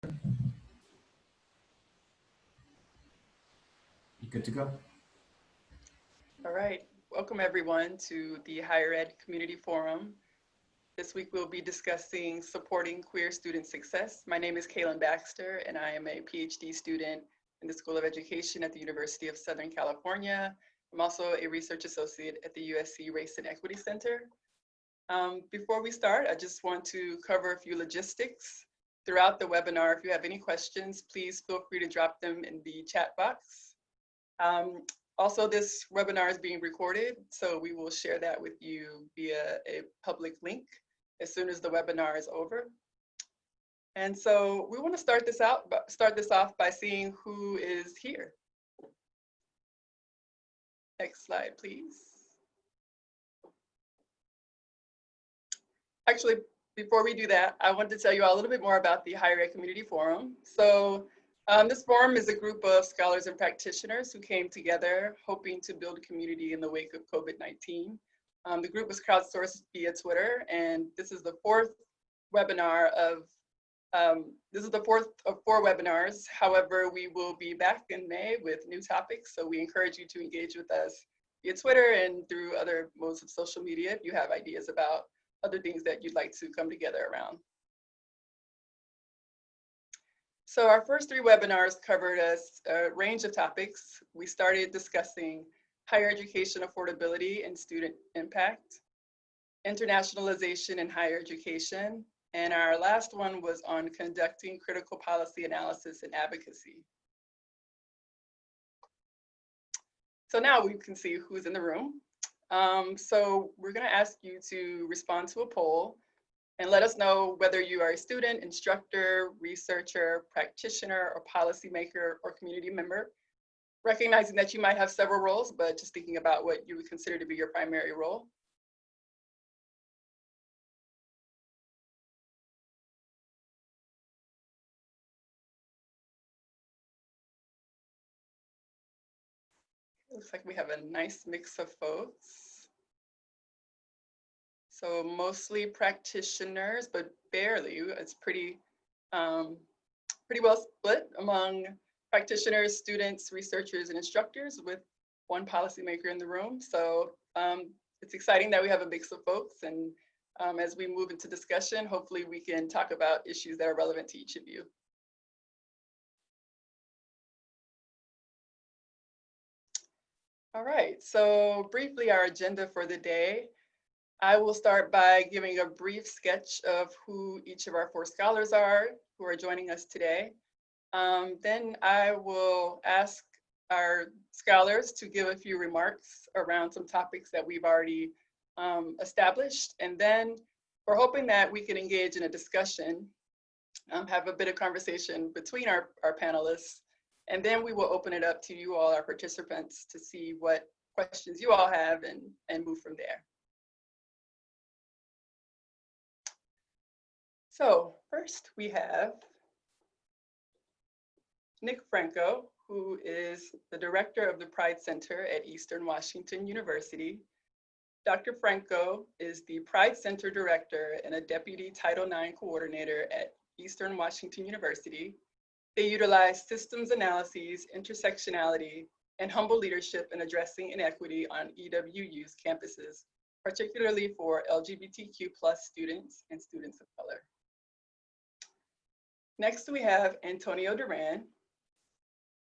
You good to go? All right, welcome everyone to the Higher Ed Community Forum. This week we'll be discussing supporting queer student success. My name is Kaylin Baxter and I am a PhD student in the School of Education at the University of Southern California. I'm also a research associate at the USC Race and Equity Center. Before we start, I just want to cover a few logistics. Throughout the webinar, if you have any questions, please feel free to drop them in the chat box. Um, Also, this webinar is being recorded, so we will share that with you via a public link as soon as the webinar is over. And so we want to start this off by seeing who is here. Next slide, please. Actually, before we do that, I want to tell you all a little bit more about the Higher Ed Community Forum. So this forum is a group of scholars and practitioners who came together hoping to build a community in the wake of COVID-19. The group was crowdsourced via Twitter, and this is the fourth webinar of four webinars. However, we will be back in May with new topics, so we encourage you to engage with us via Twitter and through other modes of social media if you have ideas about other things that you'd like to come together around. So our first three webinars covered a range of topics. We started discussing higher education affordability and student impact, internationalization in higher education, and our last one was on conducting critical policy analysis and advocacy. So now we can see who's in the room. So we're going to ask you to respond to a poll and let us know whether you are a student, instructor, researcher, practitioner, or policymaker or community member, recognizing that you might have several roles, but just thinking about what you would consider to be your primary role. Looks like we have a nice mix of folks. So mostly practitioners, but barely. It's pretty well split among practitioners, students, researchers, and instructors with one policymaker in the room. So it's exciting that we have a mix of folks. And as we move into discussion, hopefully we can talk about issues that are relevant to each of you. All right, so briefly our agenda for the day. I will start by giving a brief sketch of who each of our four scholars are who are joining us today. Then I will ask our scholars to give a few remarks around some topics that we've already established. And then we're hoping that we can engage in a discussion, have a bit of conversation between our panelists. And then we will open it up to you all, our participants, to see what questions you all have and move from there. So first we have Nick Franco, who is the director of the Pride Center at Eastern Washington University. Dr. Franco is the Pride Center director and a deputy Title IX coordinator at Eastern Washington University. They utilize systems analyses, intersectionality, and humble leadership in addressing inequity on EWU's campuses, particularly for LGBTQ+ students and students of color. Next, we have Antonio Duran,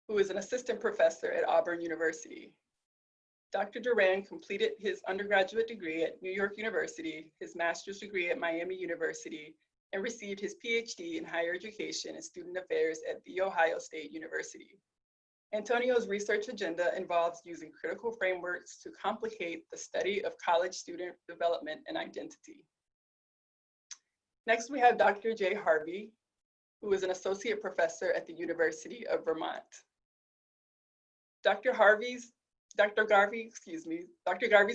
who is an assistant professor at Auburn University. Dr. Duran completed his undergraduate degree at New York University, his master's degree at Miami University, and received his PhD in higher education and student affairs at The Ohio State University. Antonio's research agenda involves using critical frameworks to complicate the study of college student development and identity. Next, we have Dr. Jay Harvey, who is an associate professor at the University of Vermont. Dr. Garvey's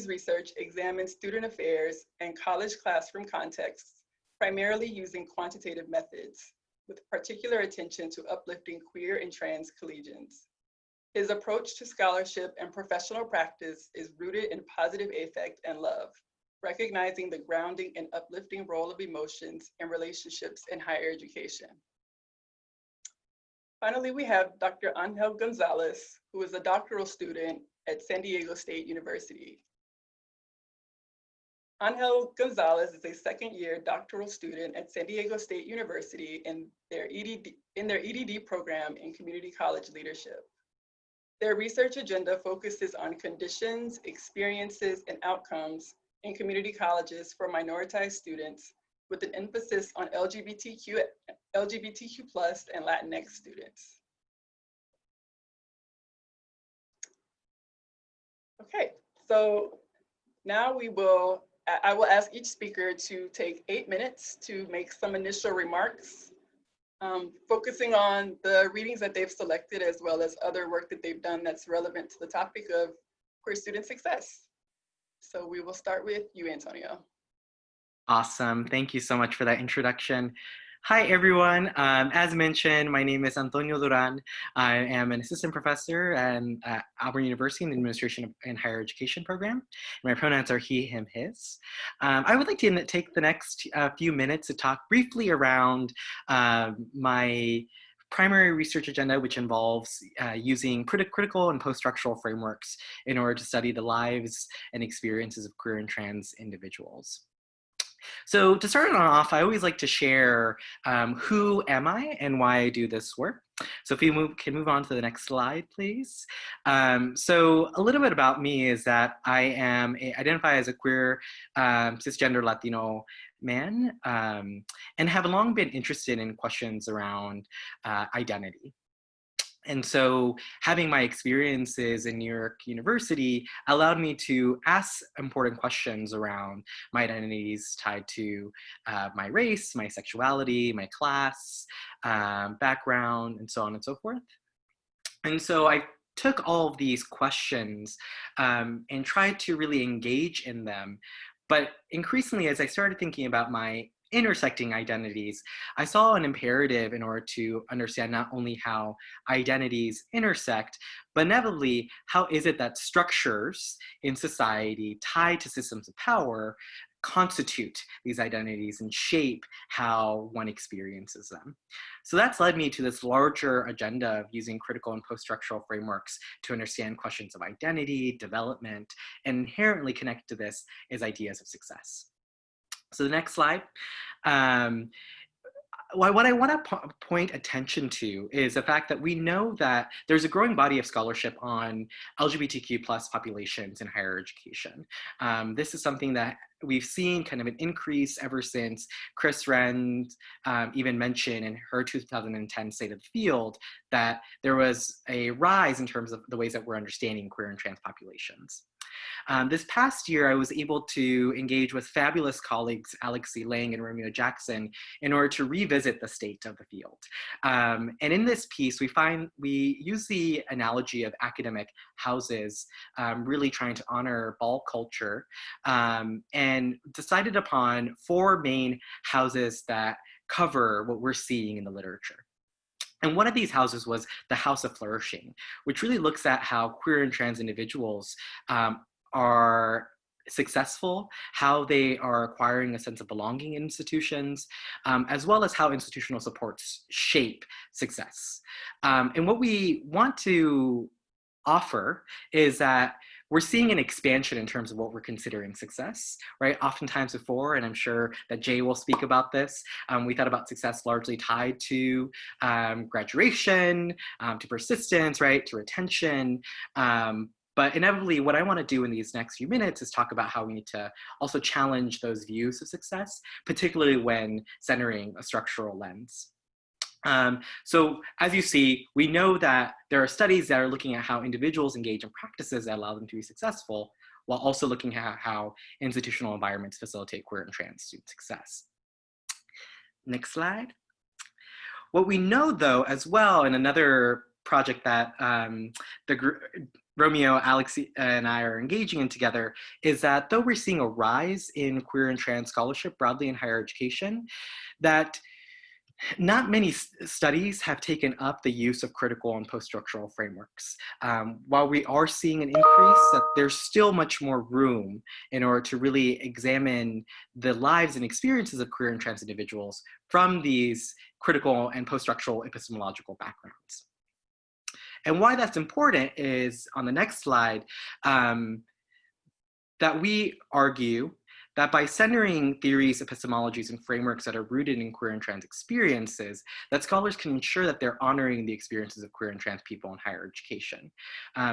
research examines student affairs and college classroom contexts, primarily using quantitative methods, with particular attention to uplifting queer and trans collegians. His approach to scholarship and professional practice is rooted in positive affect and love, recognizing the grounding and uplifting role of emotions and relationships in higher education. Finally, we have Dr. Angel Gonzalez, who is a doctoral student at San Diego State University. Angel Gonzalez is a second-year doctoral student at San Diego State University in their EDD program in community college leadership. Their research agenda focuses on conditions, experiences, and outcomes in community colleges for minoritized students, with an emphasis on LGBTQ+ and Latinx students. Okay, so now I will ask each speaker to take 8 minutes to make some initial remarks, focusing on the readings that they've selected as well as other work that they've done that's relevant to the topic of queer student success. So we will start with you, Antonio. Awesome. Thank you so much for that introduction. Hi, everyone. As mentioned, my name is Antonio Duran. I am an assistant professor at Auburn University in the Administration and Higher Education program. My pronouns are he, him, his. I would like to take the next few minutes to talk briefly around my primary research agenda, which involves using critical and post-structural frameworks in order to study the lives and experiences of queer and trans individuals. So to start it off, I always like to share who am I and why I do this work. So if we can move on to the next slide, please. So a little bit about me is that I identify as a queer cisgender Latino man and have long been interested in questions around identity. And so having my experiences in New York University allowed me to ask important questions around my identities tied to my race, my sexuality, my class, background, and so on and so forth. And so I took all of these questions and tried to really engage in them. But increasingly, as I started thinking about my intersecting identities, I saw an imperative in order to understand not only how identities intersect, but inevitably, how is it that structures in society tied to systems of power constitute these identities and shape how one experiences them. So that's led me to this larger agenda of using critical and post-structural frameworks to understand questions of identity, development, and inherently connected to this is ideas of success. So the next slide. What I want to point attention to is the fact that we know that there's a growing body of scholarship on LGBTQ+ populations in higher education. This is something that we've seen kind of an increase ever since Chris Wren even mentioned in her 2010 State of the Field that there was a rise in terms of the ways that we're understanding queer and trans populations. This past year, I was able to engage with fabulous colleagues, Alex C. Lang and Romeo Jackson, in order to revisit the state of the field. And in this piece, we use the analogy of academic houses, really trying to honor ball culture, and decided upon 4 main houses that cover what we're seeing in the literature. And one of these houses was the House of Flourishing, which really looks at how queer and trans individuals are successful, how they are acquiring a sense of belonging in institutions, as well as how institutional supports shape success. And what we want to offer is that we're seeing an expansion in terms of what we're considering success, right? Oftentimes before, and I'm sure that Jay will speak about this, we thought about success largely tied to graduation, to persistence, right, to retention. But inevitably, what I want to do in these next few minutes is talk about how we need to also challenge those views of success, particularly when centering a structural lens. So as you see, we know that there are studies that are looking at how individuals engage in practices that allow them to be successful, while also looking at how institutional environments facilitate queer and trans student success. Next slide. What we know, though, as well, in another project that Romeo, Alex, and I are engaging in together, is that though we're seeing a rise in queer and trans scholarship broadly in higher education, that Not many studies have taken up the use of critical and post-structural frameworks. While we are seeing an increase, that there's still much more room in order to really examine the lives and experiences of queer and trans individuals from these critical and post-structural epistemological backgrounds. And why that's important is on the next slide, that we argue that by centering theories, epistemologies, and frameworks that are rooted in queer and trans experiences, that scholars can ensure that they're honoring the experiences of queer and trans people in higher education.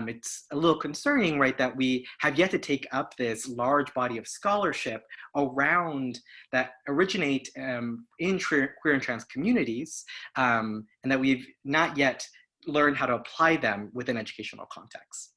It's a little concerning, right, that we have yet to take up this large body of scholarship around that originate in queer and trans communities, and that we've not yet learned how to apply them within educational contexts.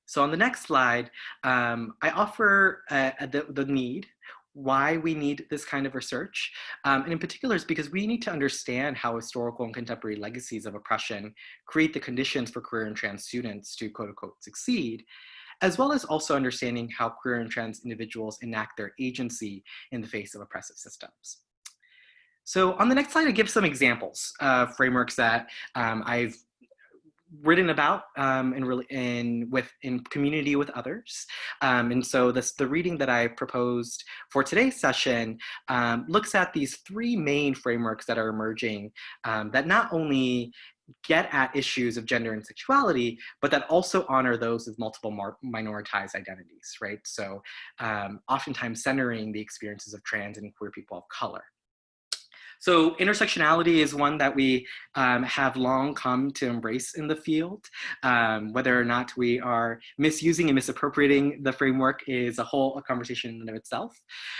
So on the next slide, I offer the need, why we need this kind of research. And in particular, is because we need to understand how historical and contemporary legacies of oppression create the conditions for queer and trans students to quote unquote succeed, as well as also understanding how queer and trans individuals enact their agency in the face of oppressive systems. So on the next slide, I give some examples of frameworks that I've written about in community with others. And so the reading that I proposed for today's session looks at these three main frameworks that are emerging that not only get at issues of gender and sexuality, but that also honor those with multiple minoritized identities, right? So oftentimes centering the experiences of trans and queer people of color. So intersectionality is one that we have long come to embrace in the field. Whether or not we are misusing and misappropriating the framework is a conversation in and of itself.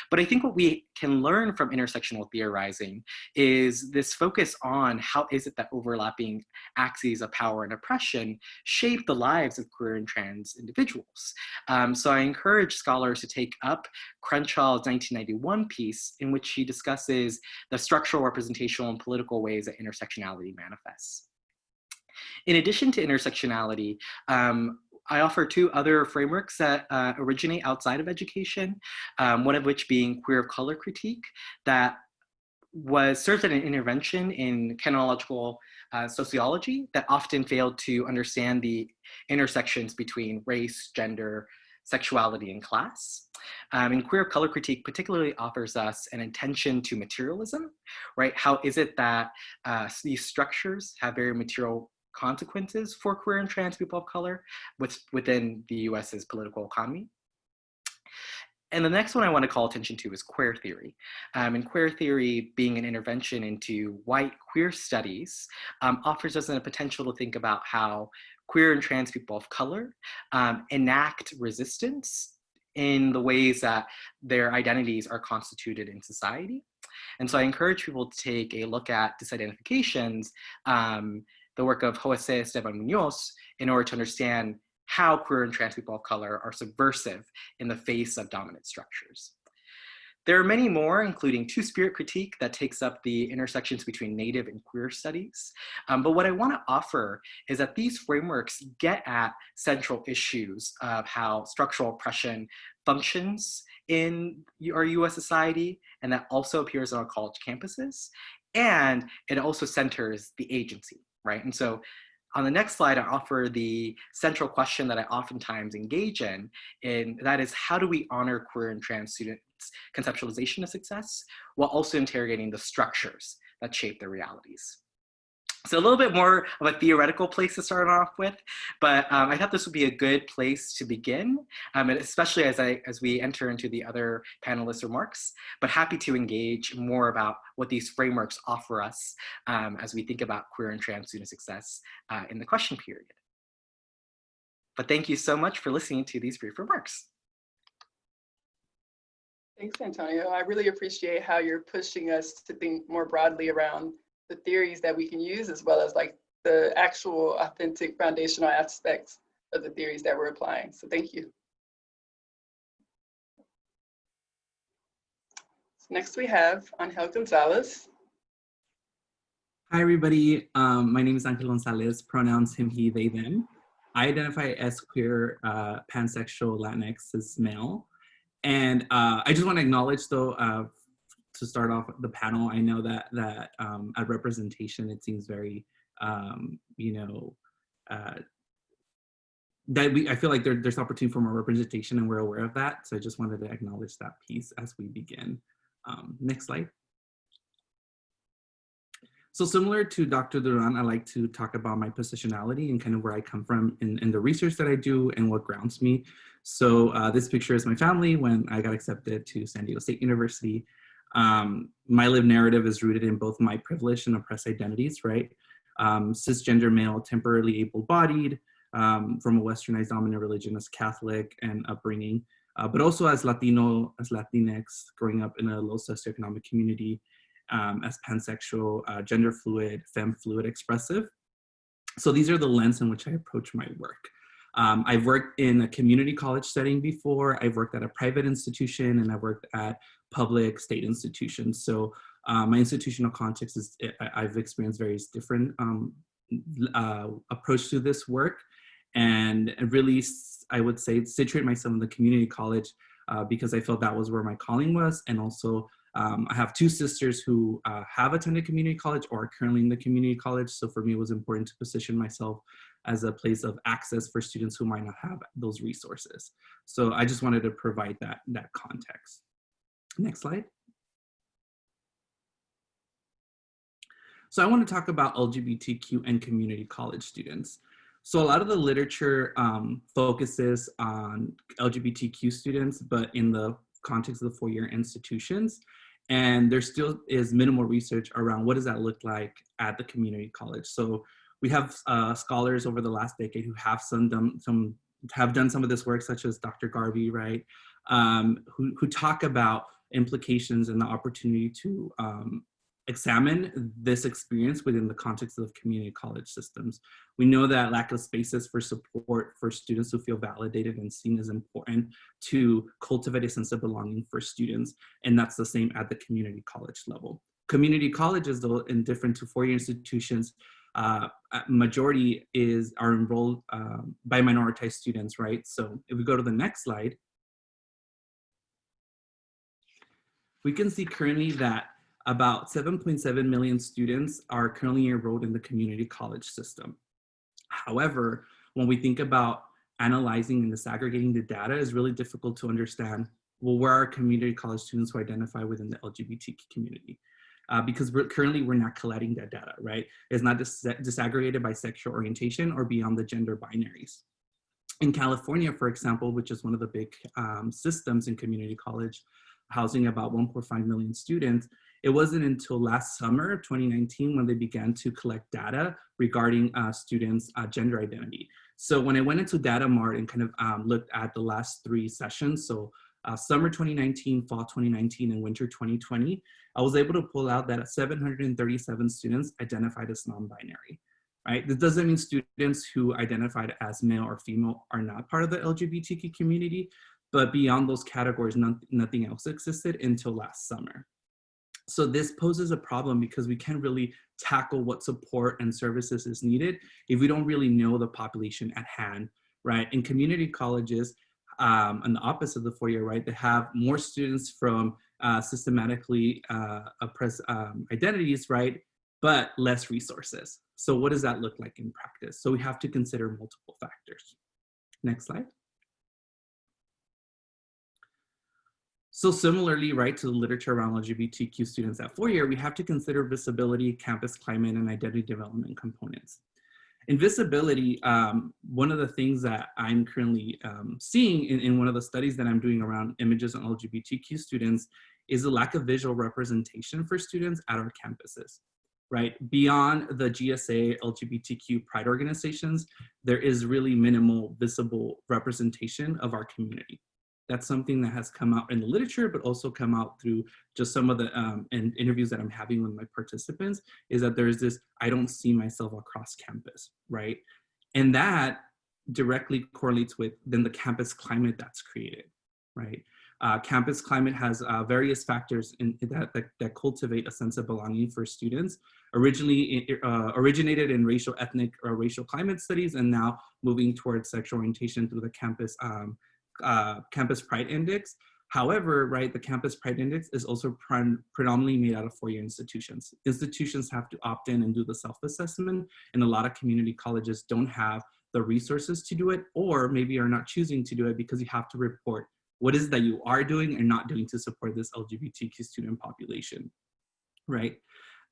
But I think what we can learn from intersectional theorizing is this focus on how is it that overlapping axes of power and oppression shape the lives of queer and trans individuals. So I encourage scholars to take up Crenshaw's 1991 piece, in which he discusses the structural, representational, and political ways that intersectionality manifests. In addition to intersectionality, I offer two other frameworks that originate outside of education, one of which being queer of color critique, that served as an intervention in phenomenological sociology that often failed to understand the intersections between race, gender, sexuality, and class. And queer of color critique particularly offers us an attention to materialism, right? How is it that these structures have very material consequences for queer and trans people of color within the US's political economy? And the next one I want to call attention to is queer theory. And queer theory, being an intervention into white queer studies, offers us a potential to think about how queer and trans people of color enact resistance in the ways that their identities are constituted in society. And so I encourage people to take a look at disidentifications, the work of Jose Esteban Munoz, in order to understand how queer and trans people of color are subversive in the face of dominant structures. There are many more, including two-spirit critique that takes up the intersections between Native and queer studies. But what I want to offer is that these frameworks get at central issues of how structural oppression functions in our US society, and that also appears on our college campuses. And it also centers the agency, right? And so on the next slide, I offer the central question that I oftentimes engage in, and that is, how do we honor queer and trans students' conceptualization of success while also interrogating the structures that shape their realities? So a little bit more of a theoretical place to start off with, but I thought this would be a good place to begin, and especially as we enter into the other panelists' remarks, but happy to engage more about what these frameworks offer us as we think about queer and trans student success in the question period. But thank you so much for listening to these brief remarks. Thanks, Antonio. I really appreciate how you're pushing us to think more broadly around the theories that we can use, as well as like the actual authentic foundational aspects of the theories that we're applying. So thank you. So next we have Angel Gonzalez. Hi, everybody. My name is Angel Gonzalez, pronouns him, he, they, them. I identify as queer, pansexual, Latinx, as male. And I just want to acknowledge, though, to start off the panel, I know that at representation, it seems very, you know, I feel like there's opportunity for more representation, and we're aware of that. So I just wanted to acknowledge that piece as we begin. Next slide. So similar to Dr. Duran, I like to talk about my positionality and kind of where I come from in the research that I do and what grounds me. So this picture is my family when I got accepted to San Diego State University. My lived narrative is rooted in both my privileged and oppressed identities, right? Cisgender male, temporarily able-bodied, from a westernized dominant religion as Catholic and upbringing, but also as Latino, as Latinx, growing up in a low socioeconomic community, as pansexual, gender fluid, femme fluid expressive. So these are the lens in which I approach my work. I've worked in a community college setting before. I've worked at a private institution, and I've worked at public state institutions. So my institutional context is, I've experienced various different approach to this work. And really, I would say, situate myself in the community college because I felt that was where my calling was. And also, I have two sisters who have attended community college or are currently in the community college. So for me, it was important to position myself as a place of access for students who might not have those resources. So I just wanted to provide that context. Next slide. So I want to talk about LGBTQ and community college students. So a lot of the literature focuses on LGBTQ students, but in the context of the four-year institutions. And there still is minimal research around what does that look like at the community college. So we have scholars over the last decade who have done some of this work, such as Dr. Garvey, right, who talk about implications and the opportunity to examine this experience within the context of community college systems. We know that lack of spaces for support for students who feel validated and seen is important to cultivate a sense of belonging for students, and that's the same at the community college level. Community colleges, though, indifferent to four-year institutions, majority are enrolled by minoritized students, right? So if we go to the next slide, we can see currently that about 7.7 million students are currently enrolled in the community college system. However, when we think about analyzing and disaggregating the data, it's really difficult to understand, well, where are community college students who identify within the LGBTQ community? Because we're not collecting that data, right? It's not disaggregated by sexual orientation or beyond the gender binaries. In California, for example, which is one of the big systems in community college, housing about 1.5 million students, it wasn't until last summer, 2019, when they began to collect data regarding students' gender identity. So when I went into Data Mart and kind of looked at the last three sessions, so summer 2019, fall 2019, and winter 2020, I was able to pull out that 737 students identified as non-binary, right? This doesn't mean students who identified as male or female are not part of the LGBTQ community, but beyond those categories, nothing else existed until last summer. So this poses a problem because we can't really tackle what support and services is needed if we don't really know the population at hand, right? In community colleges, on the opposite of the four-year, right, they have more students from systematically oppressed identities, right, but less resources. So what does that look like in practice? So we have to consider multiple factors. Next slide. So similarly, right, to the literature around LGBTQ students at four-year, we have to consider visibility, campus climate, and identity development components. In visibility, one of the things that I'm currently seeing in one of the studies that I'm doing around images on LGBTQ students is the lack of visual representation for students at our campuses, right? Beyond the GSA LGBTQ pride organizations, there is really minimal visible representation of our community. That's something that has come out in the literature, but also come out through just some of the interviews that I'm having with my participants, is that there's this, I don't see myself across campus, right? And that directly correlates with then the campus climate that's created, right? Campus climate has various factors that cultivate a sense of belonging for students. Originally originated in racial, ethnic, or racial climate studies, and now moving towards sexual orientation through the campus Campus Pride Index. However, right, the Campus Pride Index is also predominantly made out of four-year institutions. Institutions have to opt in and do the self-assessment, and a lot of community colleges don't have the resources to do it, or maybe are not choosing to do it because you have to report what is it that you are doing and not doing to support this LGBTQ student population, right?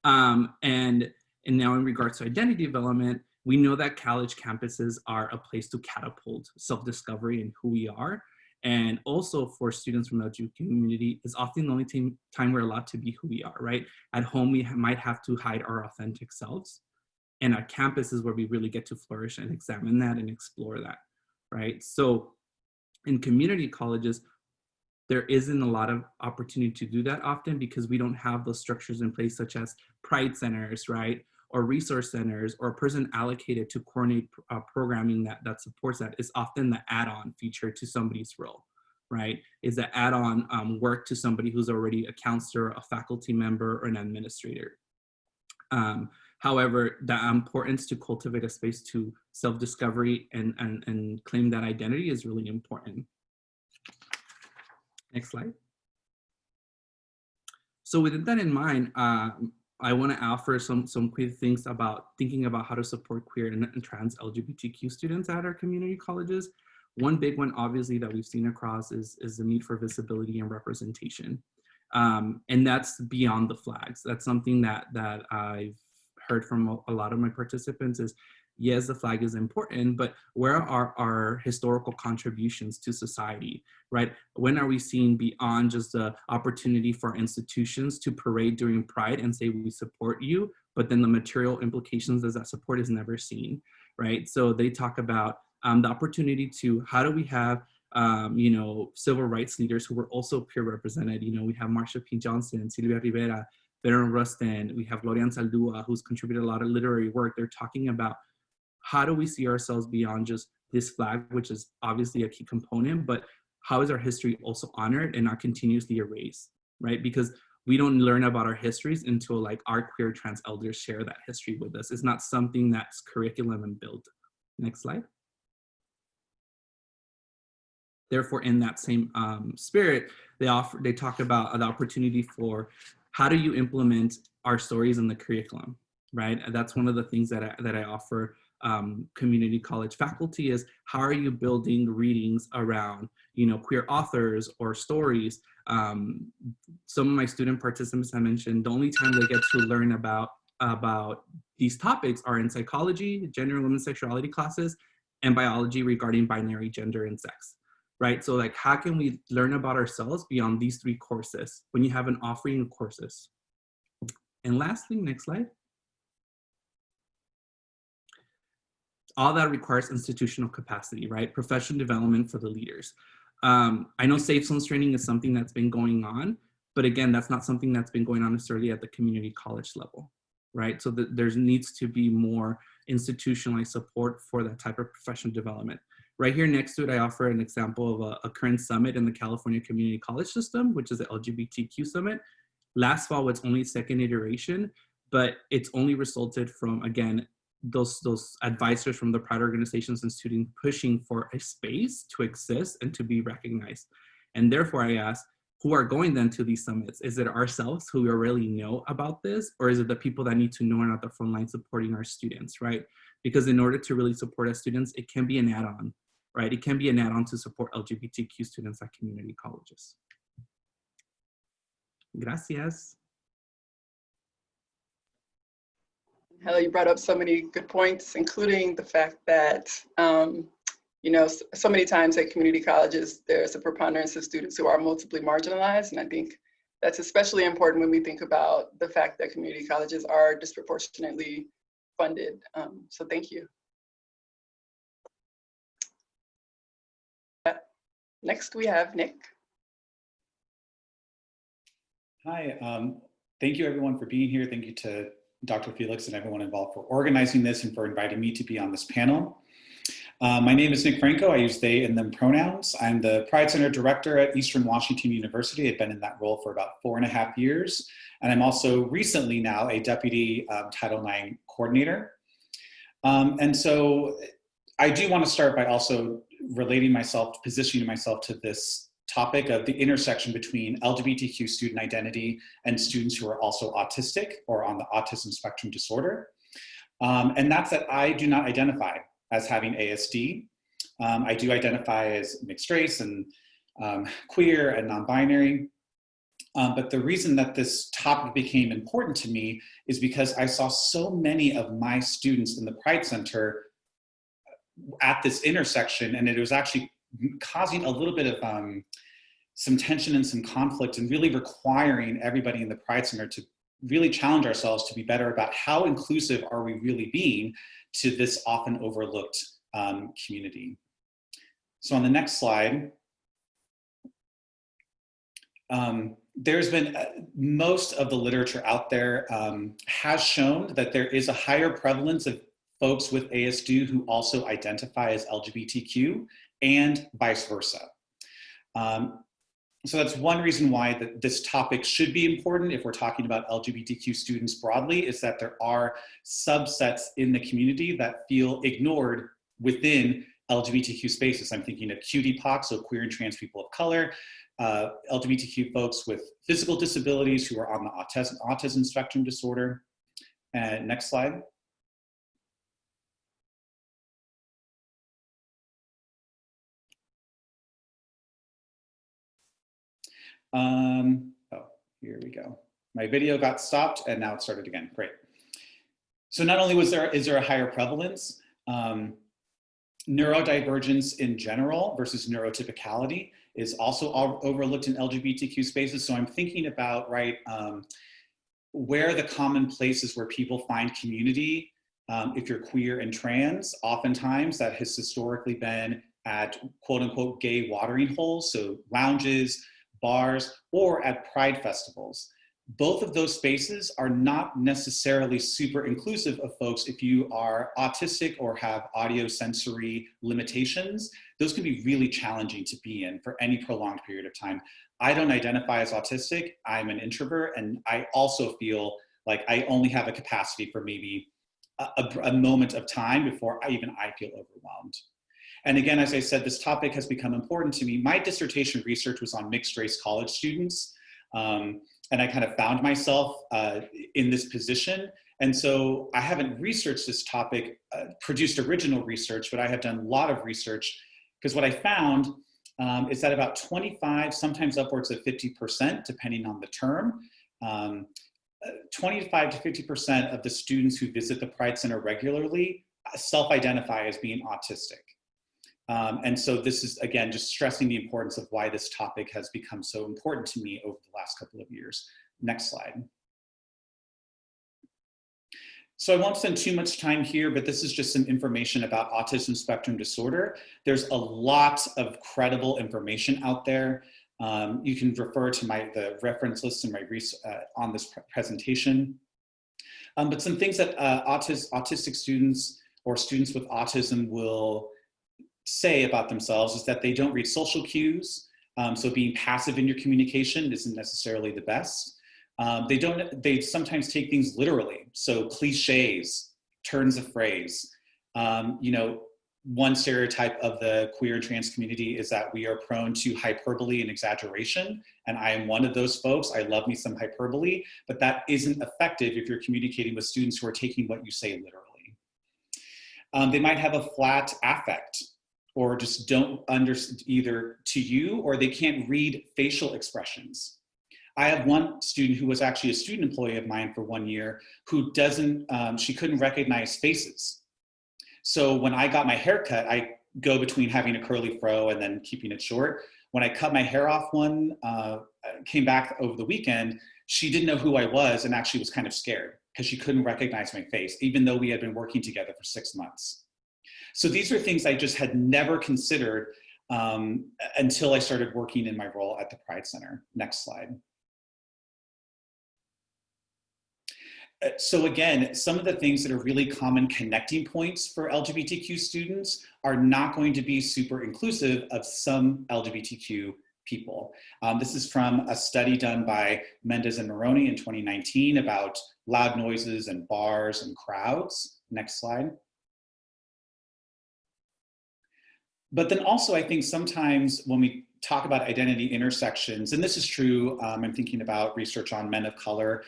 And now in regards to identity development, we know that college campuses are a place to catapult self-discovery and who we are. And also for students from the LGBT community, it's often the only time we're allowed to be who we are, right? At home, we might have to hide our authentic selves. And at campus is where we really get to flourish and examine that and explore that, right? So in community colleges, there isn't a lot of opportunity to do that often because we don't have those structures in place, such as pride centers, right? Or resource centers, or a person allocated to coordinate programming that supports that. Is often the add-on feature to somebody's role, right? Is the add-on work to somebody who's already a counselor, a faculty member, or an administrator. However, the importance to cultivate a space to self-discovery and claim that identity is really important. Next slide. So with that in mind, I want to offer some quick things about thinking about how to support queer and trans LGBTQ students at our community colleges. One big one, obviously, that we've seen across is the need for visibility and representation. And that's beyond the flags. That's something that I've heard from a lot of my participants is, yes, the flag is important, but where are our historical contributions to society, right? When are we seeing beyond just the opportunity for institutions to parade during Pride and say we support you, but then the material implications as that support is never seen, right? So they talk about the opportunity to, how do we have civil rights leaders who were also peer represented? We have Marsha P. Johnson, Silvia Rivera, Veron Rustin, we have Glorian Saldúa, who's contributed a lot of literary work. They're talking about how do we see ourselves beyond just this flag, which is obviously a key component, but how is our history also honored and not continuously erased, right? Because we don't learn about our histories until like our queer trans elders share that history with us. It's not something that's curriculum and built. Next slide. Therefore, in that same spirit, they talk about the opportunity for how do you implement our stories in the curriculum, right? And that's one of the things that I offer community college faculty is, how are you building readings around, queer authors or stories? Some of my student participants I mentioned, the only time they get to learn about these topics are in psychology, gender and women's sexuality classes, and biology regarding binary gender and sex, right? So like, how can we learn about ourselves beyond these three courses when you have an offering of courses? And lastly, next slide. All that requires institutional capacity, right? Professional development for the leaders. I know safe zones training is something that's been going on, but again, that's not something that's been going on necessarily at the community college level, right? So there needs to be more institutionalized support for that type of professional development. Right here next to it, I offer an example of a current summit in the California Community College System, which is the LGBTQ Summit. Last fall was only second iteration, but it's only resulted from, again, those advisors from the pride organizations and students pushing for a space to exist and to be recognized. And therefore I ask, who are going then to these summits? Is it ourselves who already know about this, or is it the people that need to know and are at the front line supporting our students, right? Because in order to really support our students, it can be an add-on, right? It can be an add-on to support LGBTQ students at community colleges. Gracias. Helen, you brought up so many good points, including the fact that, so many times at community colleges, there's a preponderance of students who are multiply marginalized. And I think that's especially important when we think about the fact that community colleges are disproportionately funded. So thank you. Next, we have Nick. Hi, thank you everyone for being here. Thank you to Dr. Felix and everyone involved for organizing this and for inviting me to be on this panel. My name is Nick Franco. I use they and them pronouns. I'm the Pride Center Director at Eastern Washington University. I've been in that role for about 4.5 years. And I'm also recently now a Deputy Title IX Coordinator. And so I do want to start by also relating myself, positioning myself to this topic of the intersection between LGBTQ student identity and students who are also autistic or on the autism spectrum disorder. And that's that I do not identify as having ASD. I do identify as mixed race and queer and non-binary. But the reason that this topic became important to me is because I saw so many of my students in the Pride Center at this intersection, and it was actually causing a little bit of some tension and some conflict, and really requiring everybody in the Pride Center to really challenge ourselves to be better about how inclusive are we really being to this often overlooked community. So on the next slide, there's been, most of the literature out there has shown that there is a higher prevalence of folks with ASD who also identify as LGBTQ and vice versa. So that's one reason why this topic should be important if we're talking about LGBTQ students broadly, is that there are subsets in the community that feel ignored within LGBTQ spaces. I'm thinking of QTPOC, so queer and trans people of color, LGBTQ folks with physical disabilities who are on the autism spectrum disorder. Next slide. Oh, here we go. My video got stopped and now it started again. Great. So not only is there a higher prevalence, neurodivergence in general versus neurotypicality is also overlooked in LGBTQ spaces. So I'm thinking about, right, where the common places where people find community, if you're queer and trans, oftentimes that has historically been at quote unquote gay watering holes, so lounges, bars, or at pride festivals. Both of those spaces are not necessarily super inclusive of folks if you are autistic or have audio sensory limitations. Those can be really challenging to be in for any prolonged period of time. I don't identify as autistic, I'm an introvert, and I also feel like I only have a capacity for maybe a moment of time before I feel overwhelmed. And again, as I said, this topic has become important to me. My dissertation research was on mixed race college students. And I kind of found myself in this position. And so I haven't researched this topic, produced original research, but I have done a lot of research, because what I found is that about 25, sometimes upwards of 50%, depending on the term, 25 to 50% of the students who visit the Pride Center regularly self-identify as being autistic. And so this is, again, just stressing the importance of why this topic has become so important to me over the last couple of years. Next slide. So I won't spend too much time here, but this is just some information about autism spectrum disorder. There's a lot of credible information out there. You can refer to the reference list in my on this presentation. But some things that autistic students or students with autism will say about themselves is that they don't read social cues. So being passive in your communication isn't necessarily the best. They sometimes take things literally. So cliches, turns of phrase. One stereotype of the queer and trans community is that we are prone to hyperbole and exaggeration. And I am one of those folks. I love me some hyperbole, but that isn't effective if you're communicating with students who are taking what you say literally. They might have a flat affect, or just don't understand either to you, or they can't read facial expressions. I have one student who was actually a student employee of mine for 1 year who she couldn't recognize faces. So when I got my hair cut, I go between having a curly fro and then keeping it short. When I cut my hair off came back over the weekend, she didn't know who I was and actually was kind of scared because she couldn't recognize my face, even though we had been working together for 6 months. So these are things I just had never considered until I started working in my role at the Pride Center. Next slide. So again, some of the things that are really common connecting points for LGBTQ students are not going to be super inclusive of some LGBTQ people. This is from a study done by Mendez and Maroney in 2019 about loud noises and bars and crowds. Next slide. But then also, I think sometimes when we talk about identity intersections, and this is true, I'm thinking about research on men of color,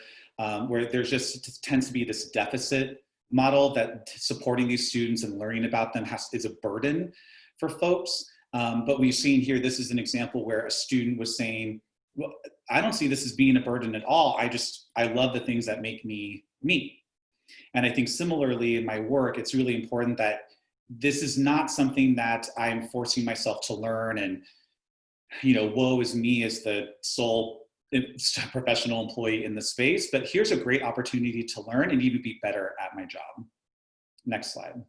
where there's just tends to be this deficit model that supporting these students and learning about them is a burden for folks. But we've seen here, this is an example where a student was saying, well, I don't see this as being a burden at all. I love the things that make me me. And I think similarly in my work, it's really important that this is not something that I'm forcing myself to learn and, woe is me as the sole professional employee in the space, but here's a great opportunity to learn and even be better at my job. Next slide.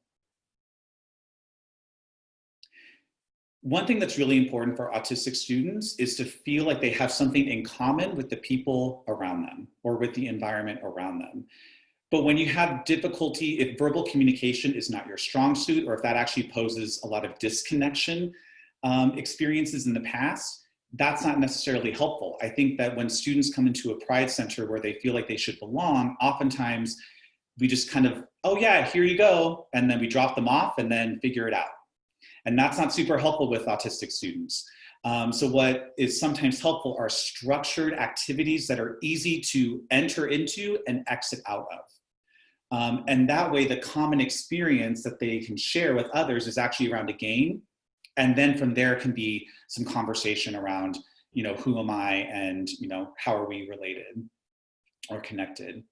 One thing that's really important for autistic students is to feel like they have something in common with the people around them or with the environment around them. But when you have difficulty, if verbal communication is not your strong suit, or if that actually poses a lot of disconnection experiences in the past, that's not necessarily helpful. I think that when students come into a Pride Center where they feel like they should belong, oftentimes we just kind of, oh yeah, here you go, and then we drop them off and then figure it out. And that's not super helpful with autistic students. So what is sometimes helpful are structured activities that are easy to enter into and exit out of. And that way, the common experience that they can share with others is actually around a game. And then from there can be some conversation around, who am I and, how are we related or connected?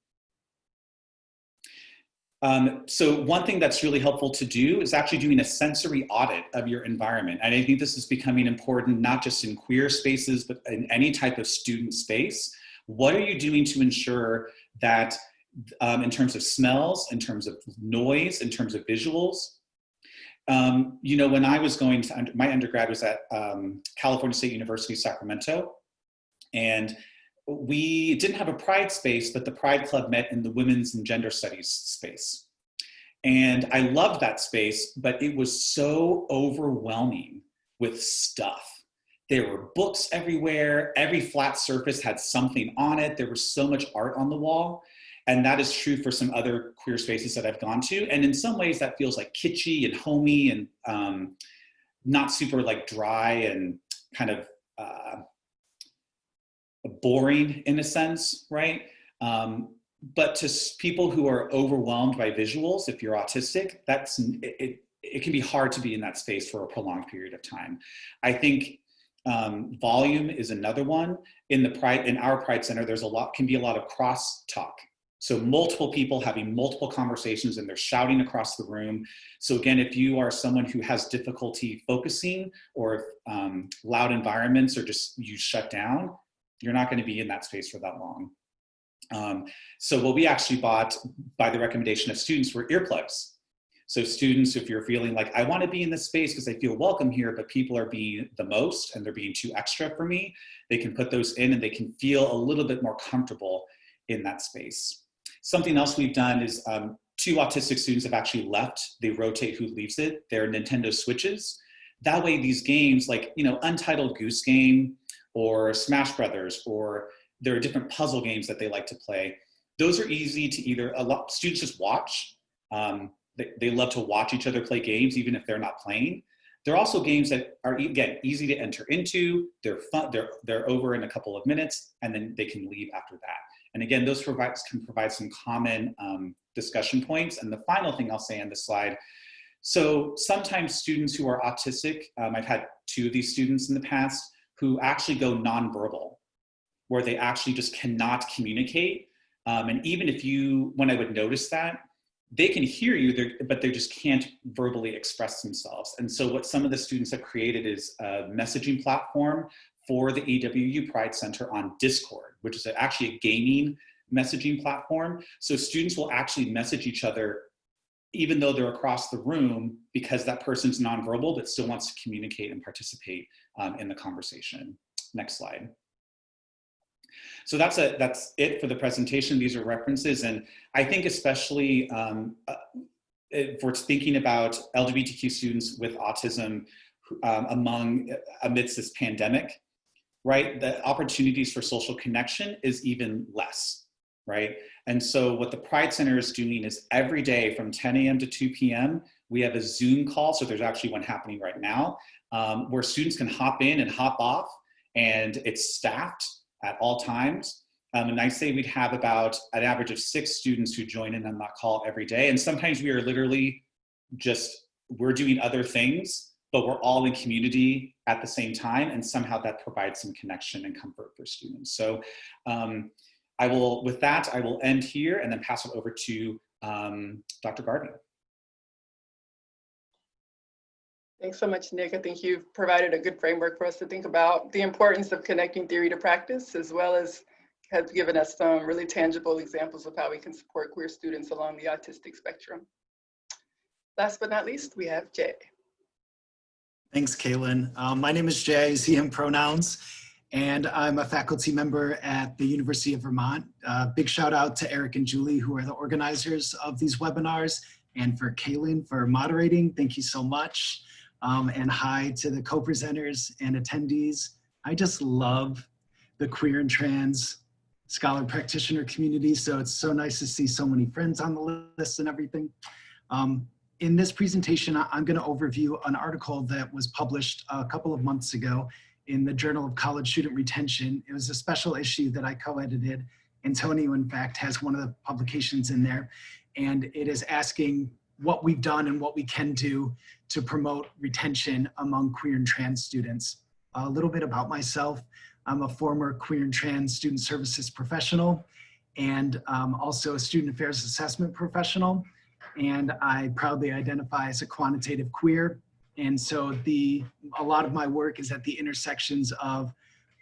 So one thing that's really helpful to do is actually doing a sensory audit of your environment. And I think this is becoming important, not just in queer spaces, but in any type of student space. What are you doing to ensure that in terms of smells, in terms of noise, in terms of visuals? When I was going to, my undergrad was at California State University, Sacramento, and we didn't have a Pride space, but the Pride Club met in the Women's and Gender Studies space. And I loved that space, but it was so overwhelming with stuff. There were books everywhere. Every flat surface had something on it. There was so much art on the wall. And that is true for some other queer spaces that I've gone to. And in some ways that feels like kitschy and homey and not super like dry and kind of boring in a sense, right? But to people who are overwhelmed by visuals, if you're autistic, it can be hard to be in that space for a prolonged period of time. I think volume is another one. In our Pride Center, can be a lot of cross-talk. So multiple people having multiple conversations and they're shouting across the room. So again, if you are someone who has difficulty focusing or loud environments or just you shut down, you're not going to be in that space for that long. So what we actually bought by the recommendation of students were earplugs. So students, if you're feeling like I want to be in this space because I feel welcome here, but people are being the most and they're being too extra for me, they can put those in and they can feel a little bit more comfortable in that space. Something else we've done is 2 autistic students have actually left. They rotate who leaves it. They're Nintendo Switches. That way these games like, Untitled Goose Game or Smash Brothers, or there are different puzzle games that they like to play. Those are easy to students just watch. They love to watch each other play games, even if they're not playing. There are also games that are, again, easy to enter into. They're fun. They're over in a couple of minutes, and then they can leave after that. And again, those can provide some common discussion points. And the final thing I'll say on this slide, so sometimes students who are autistic, I've had 2 of these students in the past who actually go nonverbal, where they actually just cannot communicate. And even when I would notice that, they can hear you, but they just can't verbally express themselves. And so what some of the students have created is a messaging platform for the AWU Pride Center on Discord, which is actually a gaming messaging platform. So students will actually message each other even though they're across the room because that person's nonverbal but still wants to communicate and participate in the conversation. Next slide. So that's it for the presentation. These are references, and I think especially if we're thinking about LGBTQ students with autism amidst this pandemic, right? The opportunities for social connection is even less, right? And so what the Pride Center is doing is every day from 10 a.m. to 2 p.m., we have a Zoom call. So there's actually one happening right now where students can hop in and hop off, and it's staffed at all times. And I say we'd have about an average of 6 students who join in on that call every day. And sometimes we are literally we're doing other things, but we're all in community at the same time. And somehow that provides some connection and comfort for students. So with that, I will end here and then pass it over to Dr. Gardner. Thanks so much, Nick. I think you've provided a good framework for us to think about the importance of connecting theory to practice, as well as has given us some really tangible examples of how we can support queer students along the autistic spectrum. Last but not least, we have Jay. Thanks, Kaylin. My name is Jay, he, him pronouns, and I'm a faculty member at the University of Vermont. Big shout out to Eric and Julie, who are the organizers of these webinars, and for Kaylin for moderating. Thank you so much. And hi to the co-presenters and attendees. I just love the queer and trans scholar practitioner community, so it's so nice to see so many friends on the list and everything. In this presentation, I'm going to overview an article that was published a couple of months ago in the Journal of College Student Retention. It was a special issue that I co-edited. Antonio, in fact, has one of the publications in there, and it is asking what we've done and what we can do to promote retention among queer and trans students. A little bit about myself. I'm a former queer and trans student services professional and also a student affairs assessment professional. And I proudly identify as a quantitative queer. And so a lot of my work is at the intersections of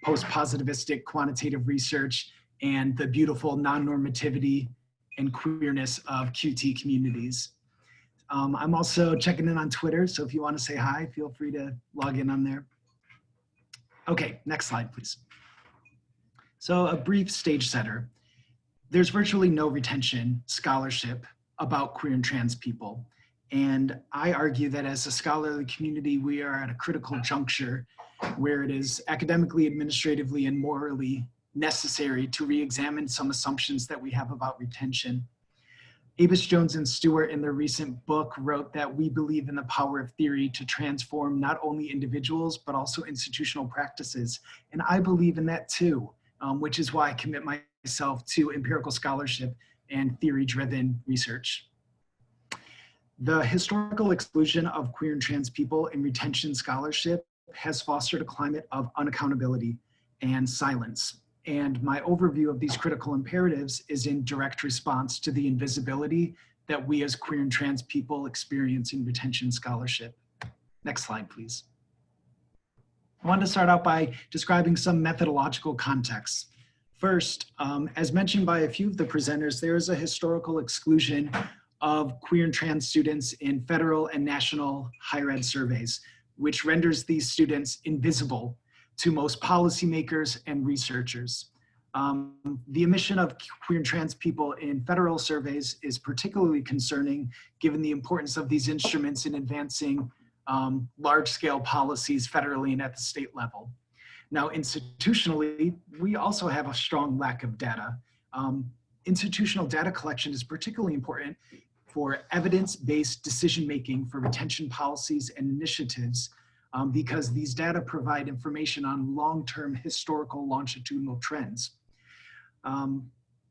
post-positivistic quantitative research and the beautiful non-normativity and queerness of QT communities. I'm also checking in on Twitter, so if you want to say hi, feel free to log in on there. Okay, next slide, please. So a brief stage setter. There's virtually no retention scholarship about queer and trans people. And I argue that as a scholarly community, we are at a critical juncture where it is academically, administratively, and morally necessary to re-examine some assumptions that we have about retention. Avis, Jones, and Stewart in their recent book wrote that we believe in the power of theory to transform not only individuals, but also institutional practices. And I believe in that too, which is why I commit myself to empirical scholarship and theory-driven research. The historical exclusion of queer and trans people in retention scholarship has fostered a climate of unaccountability and silence. And my overview of these critical imperatives is in direct response to the invisibility that we as queer and trans people experience in retention scholarship. Next slide, please. I wanted to start out by describing some methodological context. First, as mentioned by a few of the presenters, there is a historical exclusion of queer and trans students in federal and national higher ed surveys, which renders these students invisible to most policymakers and researchers. The omission of queer and trans people in federal surveys is particularly concerning given the importance of these instruments in advancing large-scale policies federally and at the state level. Now, institutionally, we also have a strong lack of data. Institutional data collection is particularly important for evidence-based decision-making for retention policies and initiatives because these data provide information on long-term historical longitudinal trends.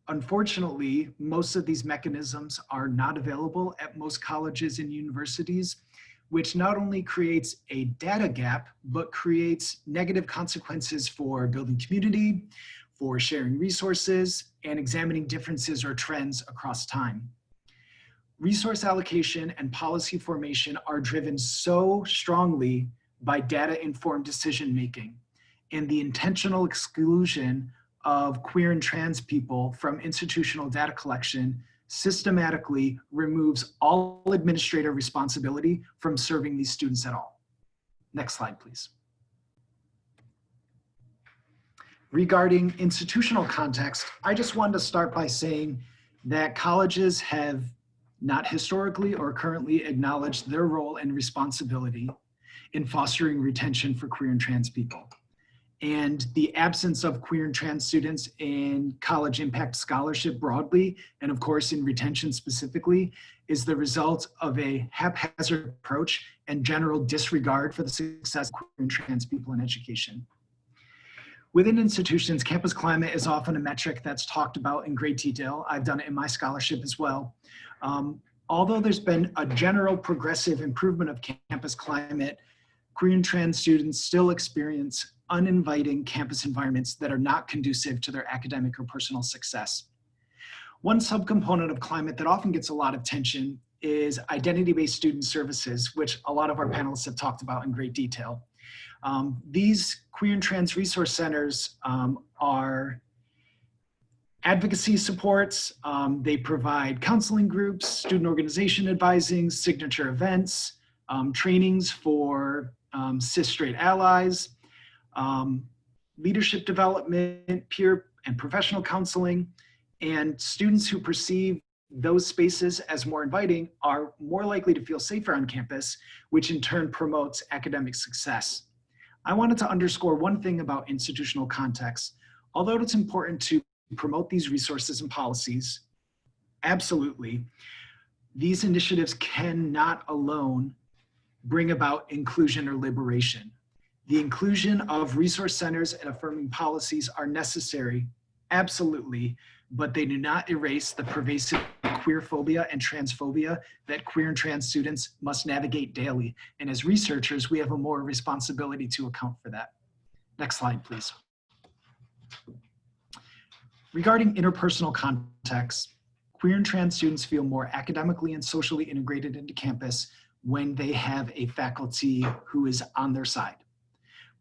Unfortunately, most of these mechanisms are not available at most colleges and universities, which not only creates a data gap, but creates negative consequences for building community, for sharing resources, and examining differences or trends across time. Resource allocation and policy formation are driven so strongly by data-informed decision-making, and the intentional exclusion of queer and trans people from institutional data collection systematically removes all administrative responsibility from serving these students at all. Next slide, please. Regarding institutional context, I just wanted to start by saying that colleges have not historically or currently acknowledged their role and responsibility in fostering retention for queer and trans people. And the absence of queer and trans students in college impact scholarship broadly, and of course in retention specifically, is the result of a haphazard approach and general disregard for the success of queer and trans people in education. Within institutions, campus climate is often a metric that's talked about in great detail. I've done it in my scholarship as well. Although there's been a general progressive improvement of campus climate, queer and trans students still experience uninviting campus environments that are not conducive to their academic or personal success. One subcomponent of climate that often gets a lot of attention is identity-based student services, which a lot of our panelists have talked about in great detail. These queer and trans resource centers are advocacy supports. They provide counseling groups, student organization advising, signature events, trainings for cis straight allies, leadership development, peer and professional counseling, and students who perceive those spaces as more inviting are more likely to feel safer on campus, which in turn promotes academic success. I wanted to underscore one thing about institutional context. Although it's important to promote these resources and policies, absolutely, these initiatives cannot alone bring about inclusion or liberation. The inclusion of resource centers and affirming policies are necessary, absolutely, but they do not erase the pervasive queer phobia and transphobia that queer and trans students must navigate daily. And as researchers, we have a more responsibility to account for that. Next slide, please. Regarding interpersonal context, queer and trans students feel more academically and socially integrated into campus when they have a faculty who is on their side.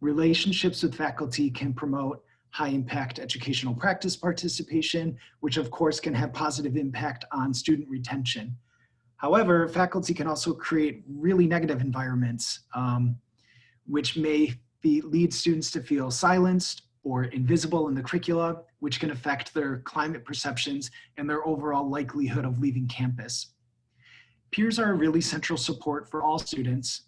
Relationships with faculty can promote high impact educational practice participation, which of course can have positive impact on student retention. However, faculty can also create really negative environments, which may lead students to feel silenced or invisible in the curricula, which can affect their climate perceptions and their overall likelihood of leaving campus. Peers are a really central support for all students,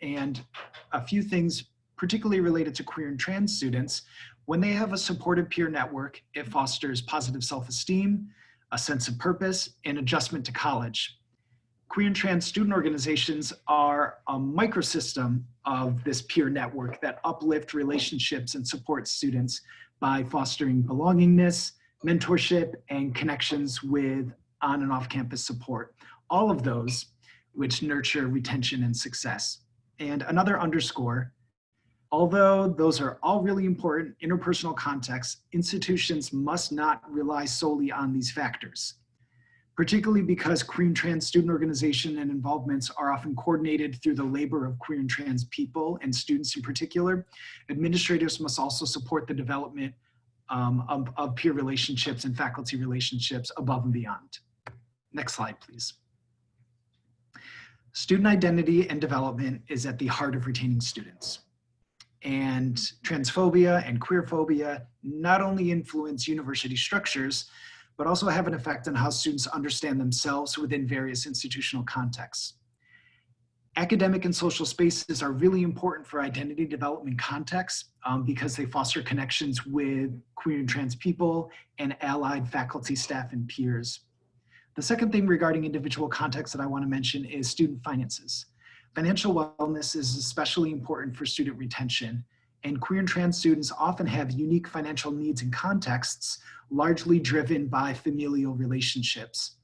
and a few things particularly related to queer and trans students. When they have a supportive peer network, it fosters positive self-esteem, a sense of purpose, and adjustment to college. Queer and trans student organizations are a microsystem of this peer network that uplift relationships and support students by fostering belongingness, mentorship, and connections with on and off campus support. All of those which nurture retention and success. And another underscore, although those are all really important interpersonal contexts, institutions must not rely solely on these factors, particularly because queer and trans student organization and involvements are often coordinated through the labor of queer and trans people and students in particular. Administrators must also support the development of peer relationships and faculty relationships above and beyond. Next slide, please. Student identity and development is at the heart of retaining students. And transphobia and queerphobia not only influence university structures, but also have an effect on how students understand themselves within various institutional contexts. Academic and social spaces are really important for identity development contexts because they foster connections with queer and trans people and allied faculty, staff, and peers. The second thing regarding individual context that I want to mention is student finances. Financial wellness is especially important for student retention, and queer and trans students often have unique financial needs and contexts, largely driven by familial relationships.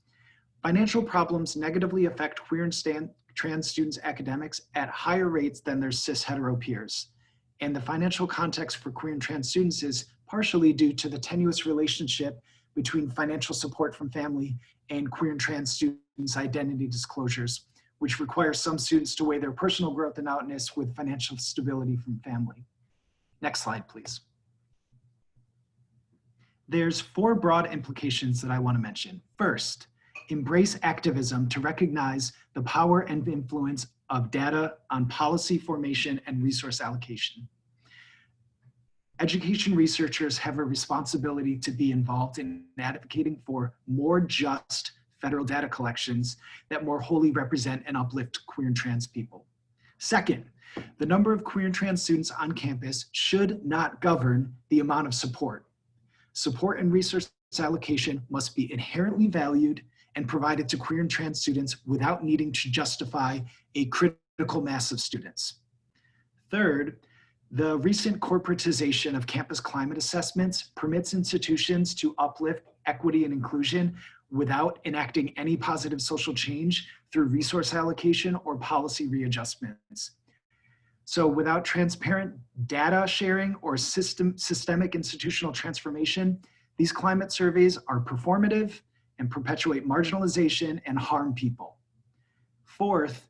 Financial problems negatively affect queer and trans students' academics at higher rates than their cis hetero peers. And the financial context for queer and trans students is partially due to the tenuous relationship between financial support from family and queer and trans students' identity disclosures, which requires some students to weigh their personal growth and outness with financial stability from family. Next slide, please. There's 4 broad implications that I want to mention. First, embrace activism to recognize the power and influence of data on policy formation and resource allocation. Education researchers have a responsibility to be involved in advocating for more just federal data collections that more wholly represent and uplift queer and trans people. Second, the number of queer and trans students on campus should not govern the amount of support. Support and resource allocation must be inherently valued and provided to queer and trans students without needing to justify a critical mass of students. Third, the recent corporatization of campus climate assessments permits institutions to uplift equity and inclusion without enacting any positive social change through resource allocation or policy readjustments. So without transparent data sharing or systemic institutional transformation, these climate surveys are performative and perpetuate marginalization and harm people. Fourth,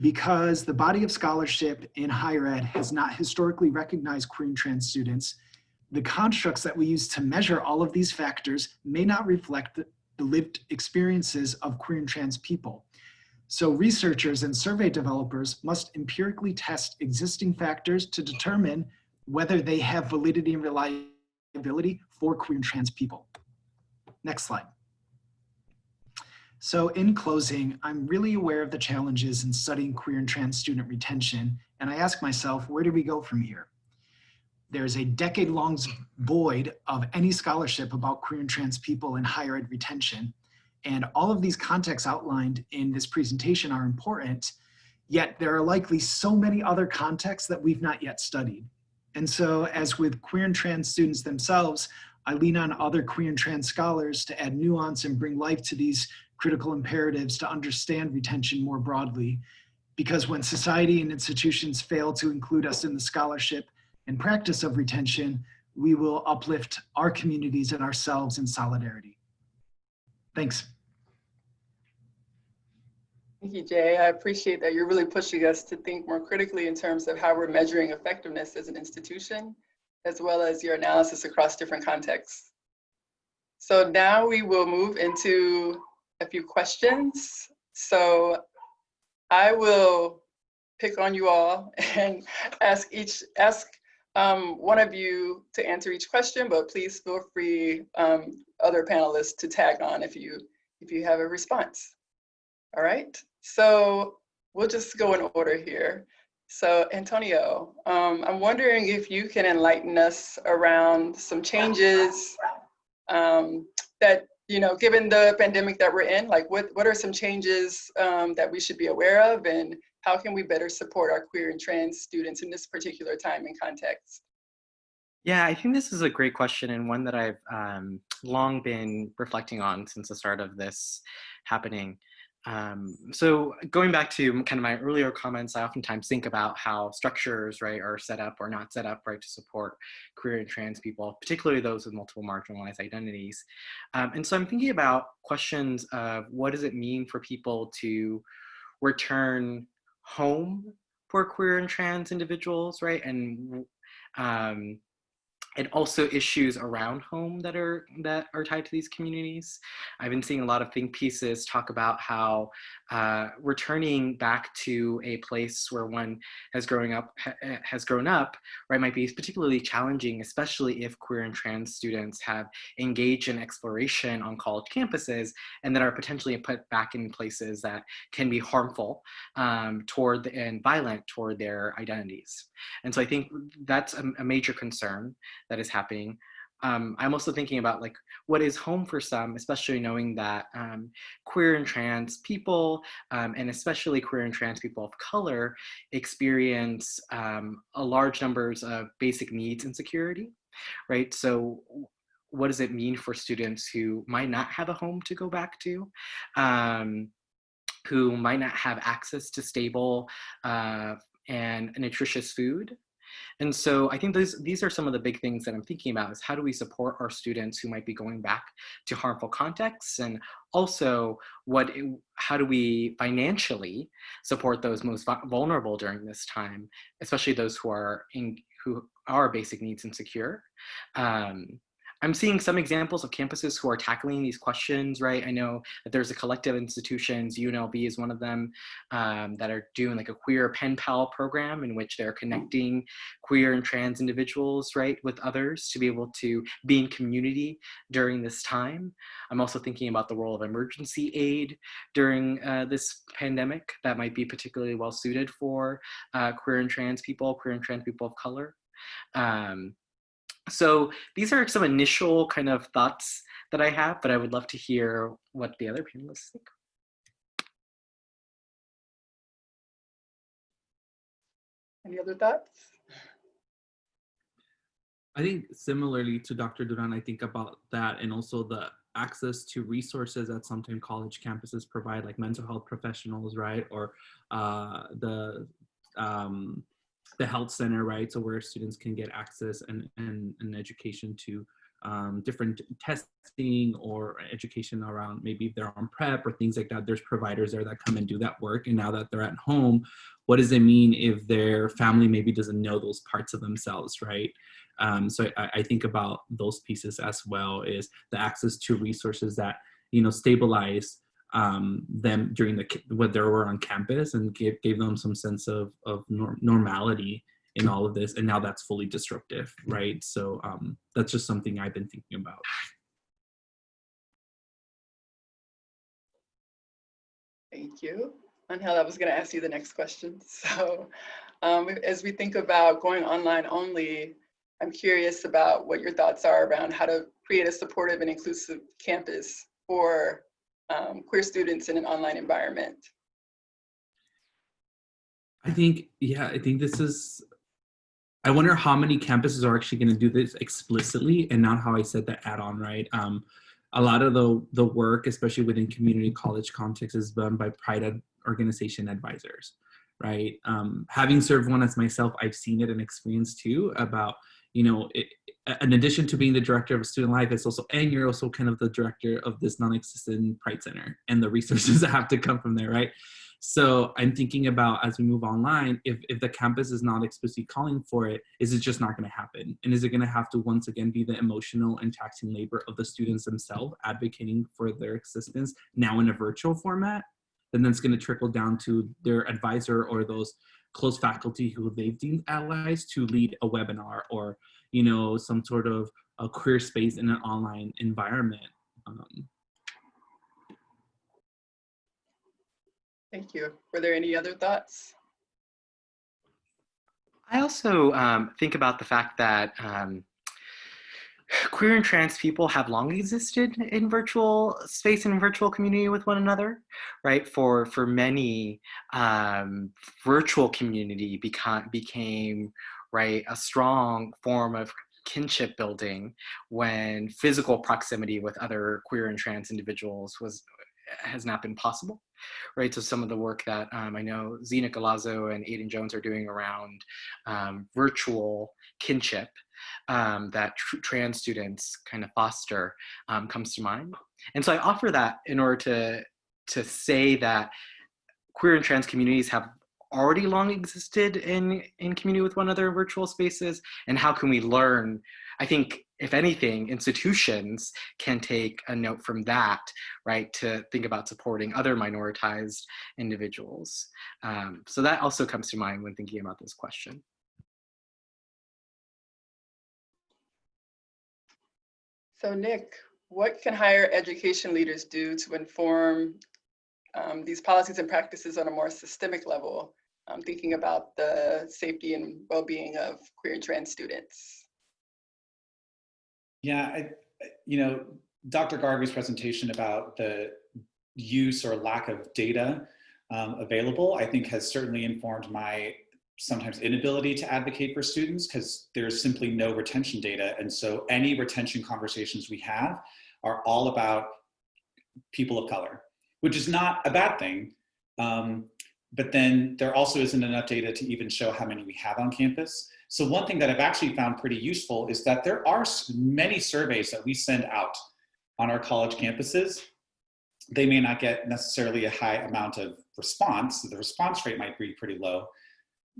because the body of scholarship in higher ed has not historically recognized queer and trans students, the constructs that we use to measure all of these factors may not reflect the lived experiences of queer and trans people. So researchers and survey developers must empirically test existing factors to determine whether they have validity and reliability for queer and trans people. Next slide. So in closing, I'm really aware of the challenges in studying queer and trans student retention, and I ask myself, where do we go from here? There's a decade-long void of any scholarship about queer and trans people in higher ed retention, and all of these contexts outlined in this presentation are important, yet there are likely so many other contexts that we've not yet studied. And so as with queer and trans students themselves, I lean on other queer and trans scholars to add nuance and bring life to these critical imperatives to understand retention more broadly. Because when society and institutions fail to include us in the scholarship and practice of retention, we will uplift our communities and ourselves in solidarity. Thanks. Thank you, Jay. I appreciate that you're really pushing us to think more critically in terms of how we're measuring effectiveness as an institution, as well as your analysis across different contexts. So now we will move into a few questions. So I will pick on you all and ask one of you to answer each question, but please feel free, other panelists, to tag on if you have a response. All right, so we'll just go in order here. So Antonio, I'm wondering if you can enlighten us around some changes that, given the pandemic that we're in, like what are some changes that we should be aware of, and how can we better support our queer and trans students in this particular time and context? Yeah, I think this is a great question, and one that I've long been reflecting on since the start of this happening. So going back to kind of my earlier comments, I oftentimes think about how structures, right, are set up or not set up, right, to support queer and trans people, particularly those with multiple marginalized identities. And so I'm thinking about questions of what does it mean for people to return home for queer and trans individuals, right? And also issues around home that are tied to these communities. I've been seeing a lot of think pieces talk about how returning back to a place where one has grown up, right, might be particularly challenging, especially if queer and trans students have engaged in exploration on college campuses and that are potentially put back in places that can be harmful and violent toward their identities. And so I think that's a major concern that is happening. I'm also thinking about like what is home for some, especially knowing that queer and trans people, and especially queer and trans people of color, experience a large numbers of basic needs insecurity, right? So what does it mean for students who might not have a home to go back to, who might not have access to stable and nutritious food? And so I think these are some of the big things that I'm thinking about is how do we support our students who might be going back to harmful contexts, and also how do we financially support those most vulnerable during this time, especially those who are basic needs insecure. I'm seeing some examples of campuses who are tackling these questions, right? I know that there's a collective of institutions, UNLV is one of them, that are doing like a queer pen pal program in which they're connecting queer and trans individuals, right, with others to be able to be in community during this time. I'm also thinking about the role of emergency aid during this pandemic that might be particularly well suited for queer and trans people of color. So these are some initial kind of thoughts that I have, but I would love to hear what the other panelists think. Any other thoughts? I think similarly to Dr. Duran, I think about that and also the access to resources that sometimes college campuses provide, like mental health professionals, right? Or the health center, right? So where students can get access and education to different testing or education around maybe if they're on prep or things like that. There's providers there that come and do that work. And now that they're at home, what does it mean if their family maybe doesn't know those parts of themselves, right? So I think about those pieces as well, is the access to resources that, you know, stabilize them during when they were on campus and gave them some sense of normality in all of this. And now that's fully disruptive, right? So that's just something I've been thinking about. Thank you. Angel, I was going to ask you the next question. So as we think about going online only, I'm curious about what your thoughts are around how to create a supportive and inclusive campus for queer students in an online environment. I think this is, I wonder how many campuses are actually going to do this explicitly and not how I said the add-on, right? A lot of the work, especially within community college context, is done by pride organization advisors, right? Having served one as myself, I've seen it and experienced too about, you know, in addition to being the director of student life, and you're also kind of the director of this non-existent Pride Center and the resources that have to come from there, right? So I'm thinking about, as we move online, if the campus is not explicitly calling for it, is it just not going to happen? And is it going to have to once again be the emotional and taxing labor of the students themselves advocating for their existence now in a virtual format? And then it's going to trickle down to their advisor or those close faculty who they've deemed allies to lead a webinar or, you know, some sort of a queer space in an online environment. Thank you. Were there any other thoughts? I also think about the fact that queer and trans people have long existed in virtual space and virtual community with one another, right? For many, virtual community became, right, a strong form of kinship building when physical proximity with other queer and trans individuals has not been possible, right? So some of the work that I know Zena Galazzo and Aidan Jones are doing around virtual kinship that trans students kind of foster comes to mind. And so I offer that in order to say that queer and trans communities have already long existed in community with one another in virtual spaces, and how can we learn? I think, if anything, institutions can take a note from that, right, to think about supporting other minoritized individuals. So that also comes to mind when thinking about this question. So Nick, what can higher education leaders do to inform these policies and practices on a more systemic level, thinking about the safety and well-being of queer and trans students? Yeah, you know, Dr. Garvey's presentation about the use or lack of data available, I think has certainly informed my sometimes inability to advocate for students because there's simply no retention data. And so any retention conversations we have are all about people of color, which is not a bad thing. But then there also isn't enough data to even show how many we have on campus. So one thing that I've actually found pretty useful is that there are many surveys that we send out on our college campuses. They may not get necessarily a high amount of response. The response rate might be pretty low,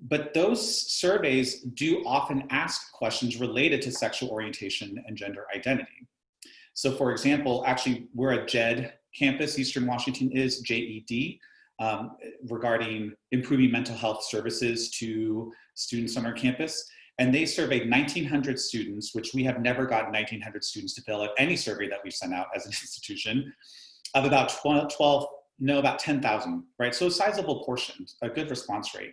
But those surveys do often ask questions related to sexual orientation and gender identity. So for example, actually we're a JED campus, Eastern Washington is JED, regarding improving mental health services to students on our campus. And they surveyed 1,900 students, which we have never gotten 1,900 students to fill out any survey that we've sent out as an institution, of about about 10,000, right? So a sizable portion, a good response rate.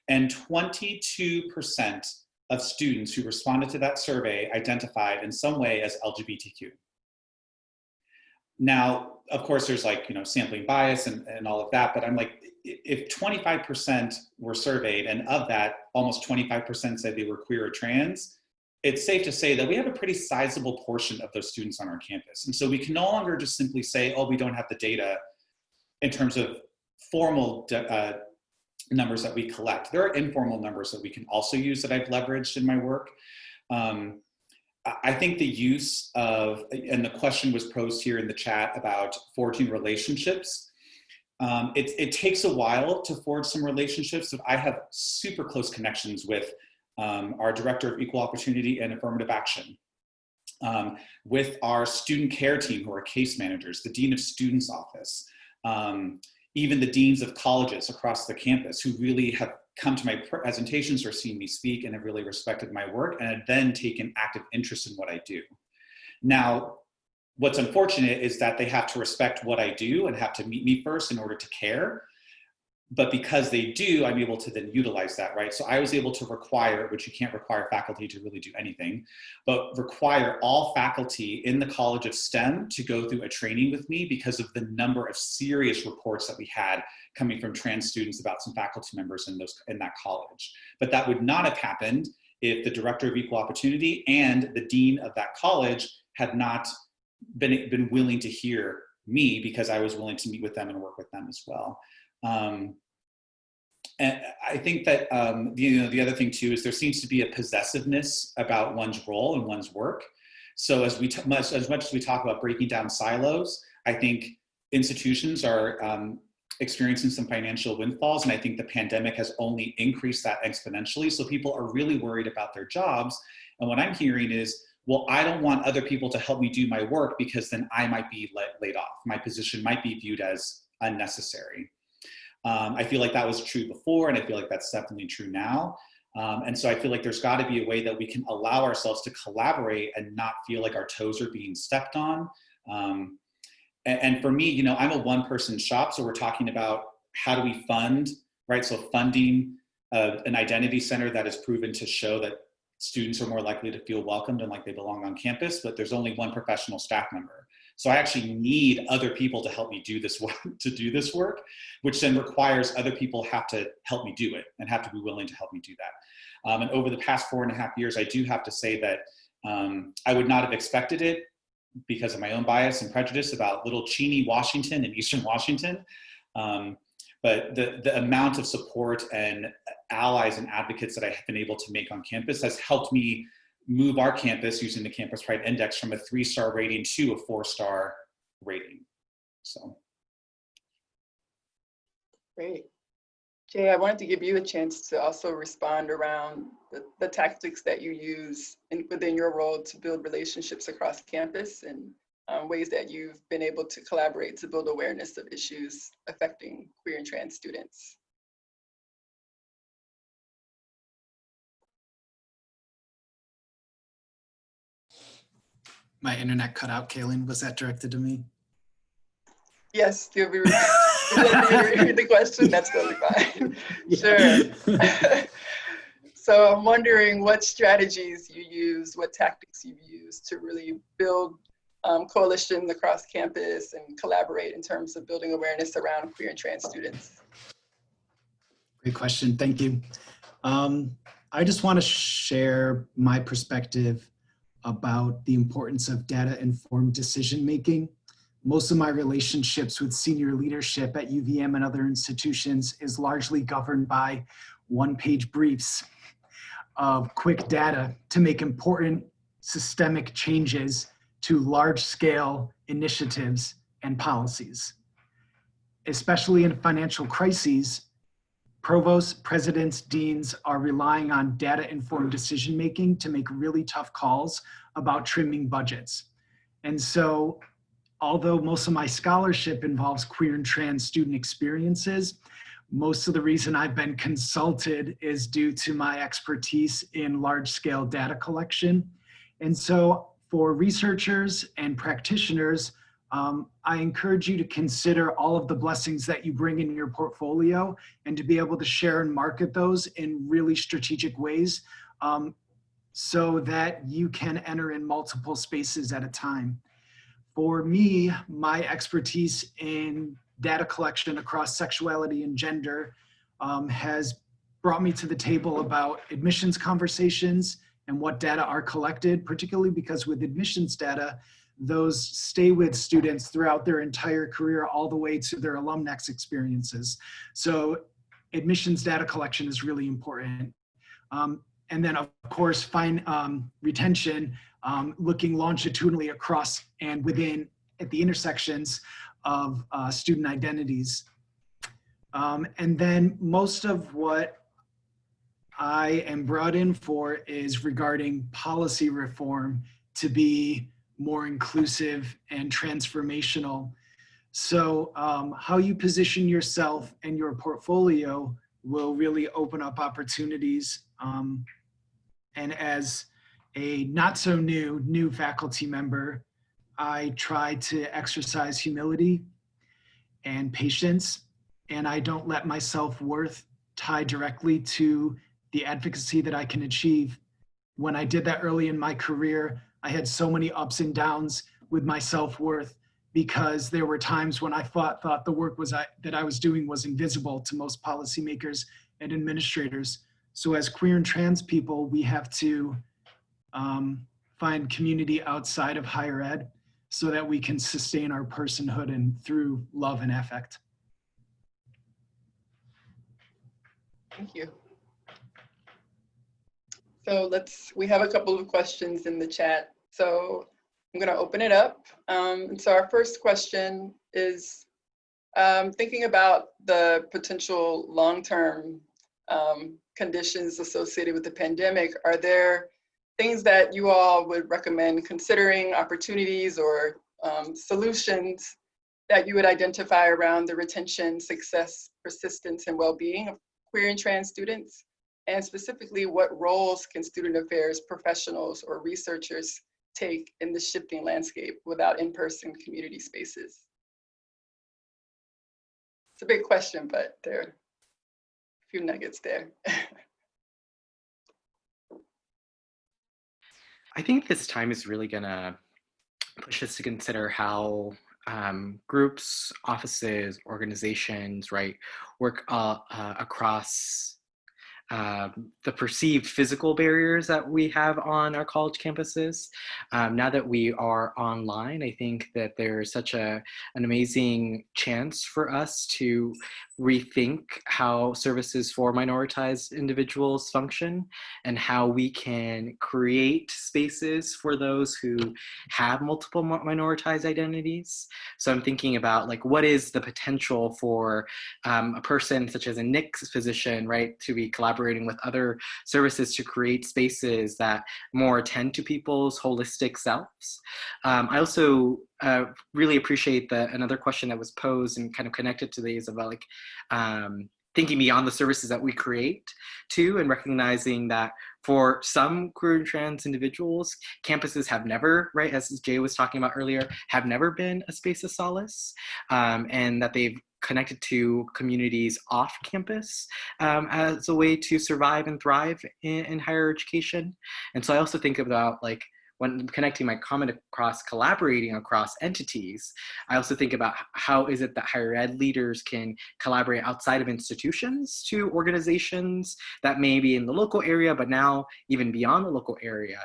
And 22% of students who responded to that survey identified in some way as LGBTQ. Now, of course, there's like, sampling bias and all of that, but I'm like, if 25% were surveyed and of that, almost 25% said they were queer or trans, it's safe to say that we have a pretty sizable portion of those students on our campus. And so we can no longer just simply say, oh, we don't have the data in terms of formal numbers that we collect. There are informal numbers that we can also use that I've leveraged in my work. I think the use of, and the question was posed here in the chat about forging relationships. It takes a while to forge some relationships, but I have super close connections with our Director of Equal Opportunity and Affirmative Action, with our student care team, who are case managers, the Dean of Students Office, even the deans of colleges across the campus, who really have come to my presentations or seen me speak and have really respected my work and have then taken active interest in what I do. Now, what's unfortunate is that they have to respect what I do and have to meet me first in order to care. But because they do, I'm able to then utilize that, right? So I was able to require, which you can't require faculty to really do anything, but require all faculty in the College of STEM to go through a training with me because of the number of serious reports that we had coming from trans students about some faculty members in that college. But that would not have happened if the Director of Equal Opportunity and the Dean of that college had not been willing to hear me, because I was willing to meet with them and work with them as well. And I think that the other thing too is there seems to be a possessiveness about one's role and one's work. So as much as we talk about breaking down silos, I think institutions are experiencing some financial windfalls, and I think the pandemic has only increased that exponentially. So people are really worried about their jobs, and what I'm hearing is, well, I don't want other people to help me do my work because then I might be laid off. My position might be viewed as unnecessary. I feel like that was true before, and I feel like that's definitely true now. And so I feel like there's got to be a way that we can allow ourselves to collaborate and not feel like our toes are being stepped on. And for me, I'm a one-person shop, so we're talking about how do we fund, right? So funding an identity center that is proven to show that students are more likely to feel welcomed and like they belong on campus, but there's only one professional staff member. So I actually need other people to help me do this work, which then requires other people have to help me do it and have to be willing to help me do that. And over the past 4.5 years, I do have to say that I would not have expected it because of my own bias and prejudice about little Cheney, Washington and Eastern Washington. But the amount of support and allies and advocates that I have been able to make on campus has helped me move our campus using the Campus Pride Index from a 3-star rating to a 4-star rating. So. Great. Jay, I wanted to give you a chance to also respond around the tactics that you use within your role to build relationships across campus and ways that you've been able to collaborate to build awareness of issues affecting queer and trans students. My internet cut out, Kaylin. Was that directed to me? Yes, you'll be repeat the question. That's totally fine. Sure. So I'm wondering what strategies you use, what tactics you've used to really build coalitions across campus and collaborate in terms of building awareness around queer and trans students. Great question. Thank you. I just want to share my perspective about the importance of data-informed decision-making. Most of my relationships with senior leadership at UVM and other institutions is largely governed by one-page briefs of quick data to make important systemic changes to large-scale initiatives and policies. Especially in financial crises, provosts, presidents, deans are relying on data-informed decision-making to make really tough calls about trimming budgets. And so, although most of my scholarship involves queer and trans student experiences, most of the reason I've been consulted is due to my expertise in large-scale data collection. And so for researchers and practitioners, I encourage you to consider all of the blessings that you bring in your portfolio and to be able to share and market those in really strategic ways so that you can enter in multiple spaces at a time. For me, my expertise in data collection across sexuality and gender has brought me to the table about admissions conversations and what data are collected, particularly because with admissions data, those stay with students throughout their entire career all the way to their alumnex experiences. So admissions data collection is really important. And then of course, retention, looking longitudinally across and within at the intersections of student identities. And then most of what I am brought in for is regarding policy reform to be more inclusive and transformational. So how you position yourself and your portfolio will really open up opportunities. And as a not so new faculty member, I try to exercise humility and patience, and I don't let my self-worth tie directly to the advocacy that I can achieve. When I did that early in my career, I had so many ups and downs with my self-worth because there were times when I thought the work that I was doing was invisible to most policymakers and administrators. So as queer and trans people, we have to find community outside of higher ed so that we can sustain our personhood and through love and affect. Thank you. So we have a couple of questions in the chat. So I'm gonna open it up. And so our first question is thinking about the potential long-term conditions associated with the pandemic. Are there things that you all would recommend considering, opportunities or solutions that you would identify around the retention, success, persistence, and well-being of queer and trans students? And specifically, what roles can student affairs professionals or researchers take in the shifting landscape without in-person community spaces? It's a big question, but there are a few nuggets there. I think this time is really gonna push us to consider how groups, offices, organizations, right, work across the perceived physical barriers that we have on our college campuses. Now that we are online, I think that there's such an amazing chance for us to rethink how services for minoritized individuals function and how we can create spaces for those who have multiple minoritized identities. So I'm thinking about like, what is the potential for a person such as a NICS physician, right, to be collaborating with other services to create spaces that more attend to people's holistic selves. I also really appreciate another question that was posed and kind of connected to these about like thinking beyond the services that we create too, and recognizing that for some queer and trans individuals, campuses have never, right, as Jay was talking about earlier, have never been a space of solace, and that they've connected to communities off campus as a way to survive and thrive in higher education. And so I also think about like, when connecting my comment across collaborating across entities, I also think about how is it that higher ed leaders can collaborate outside of institutions to organizations that may be in the local area, but now even beyond the local area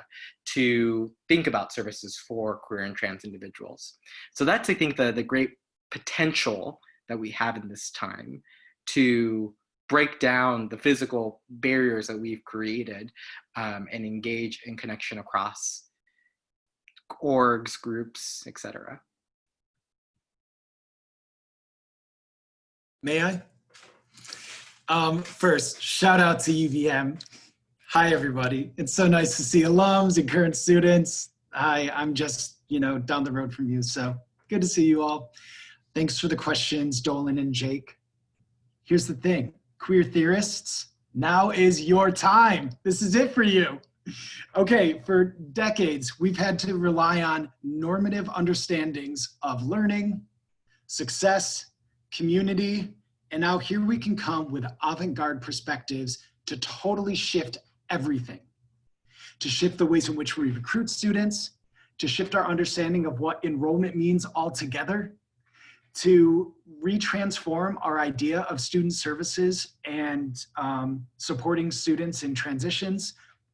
to think about services for queer and trans individuals. So that's, I think, the great potential that we have in this time to break down the physical barriers that we've created and engage in connection across orgs, groups, etc. May I? First, shout out to UVM. Hi, everybody. It's so nice to see alums and current students. Hi, I'm just, down the road from you, so good to see you all. Thanks for the questions, Dolan and Jake. Here's the thing, queer theorists, now is your time. This is it for you. Okay, for decades, we've had to rely on normative understandings of learning, success, community, and now here we can come with avant-garde perspectives to totally shift everything. To shift the ways in which we recruit students, to shift our understanding of what enrollment means altogether, to retransform our idea of student services and supporting students in transitions.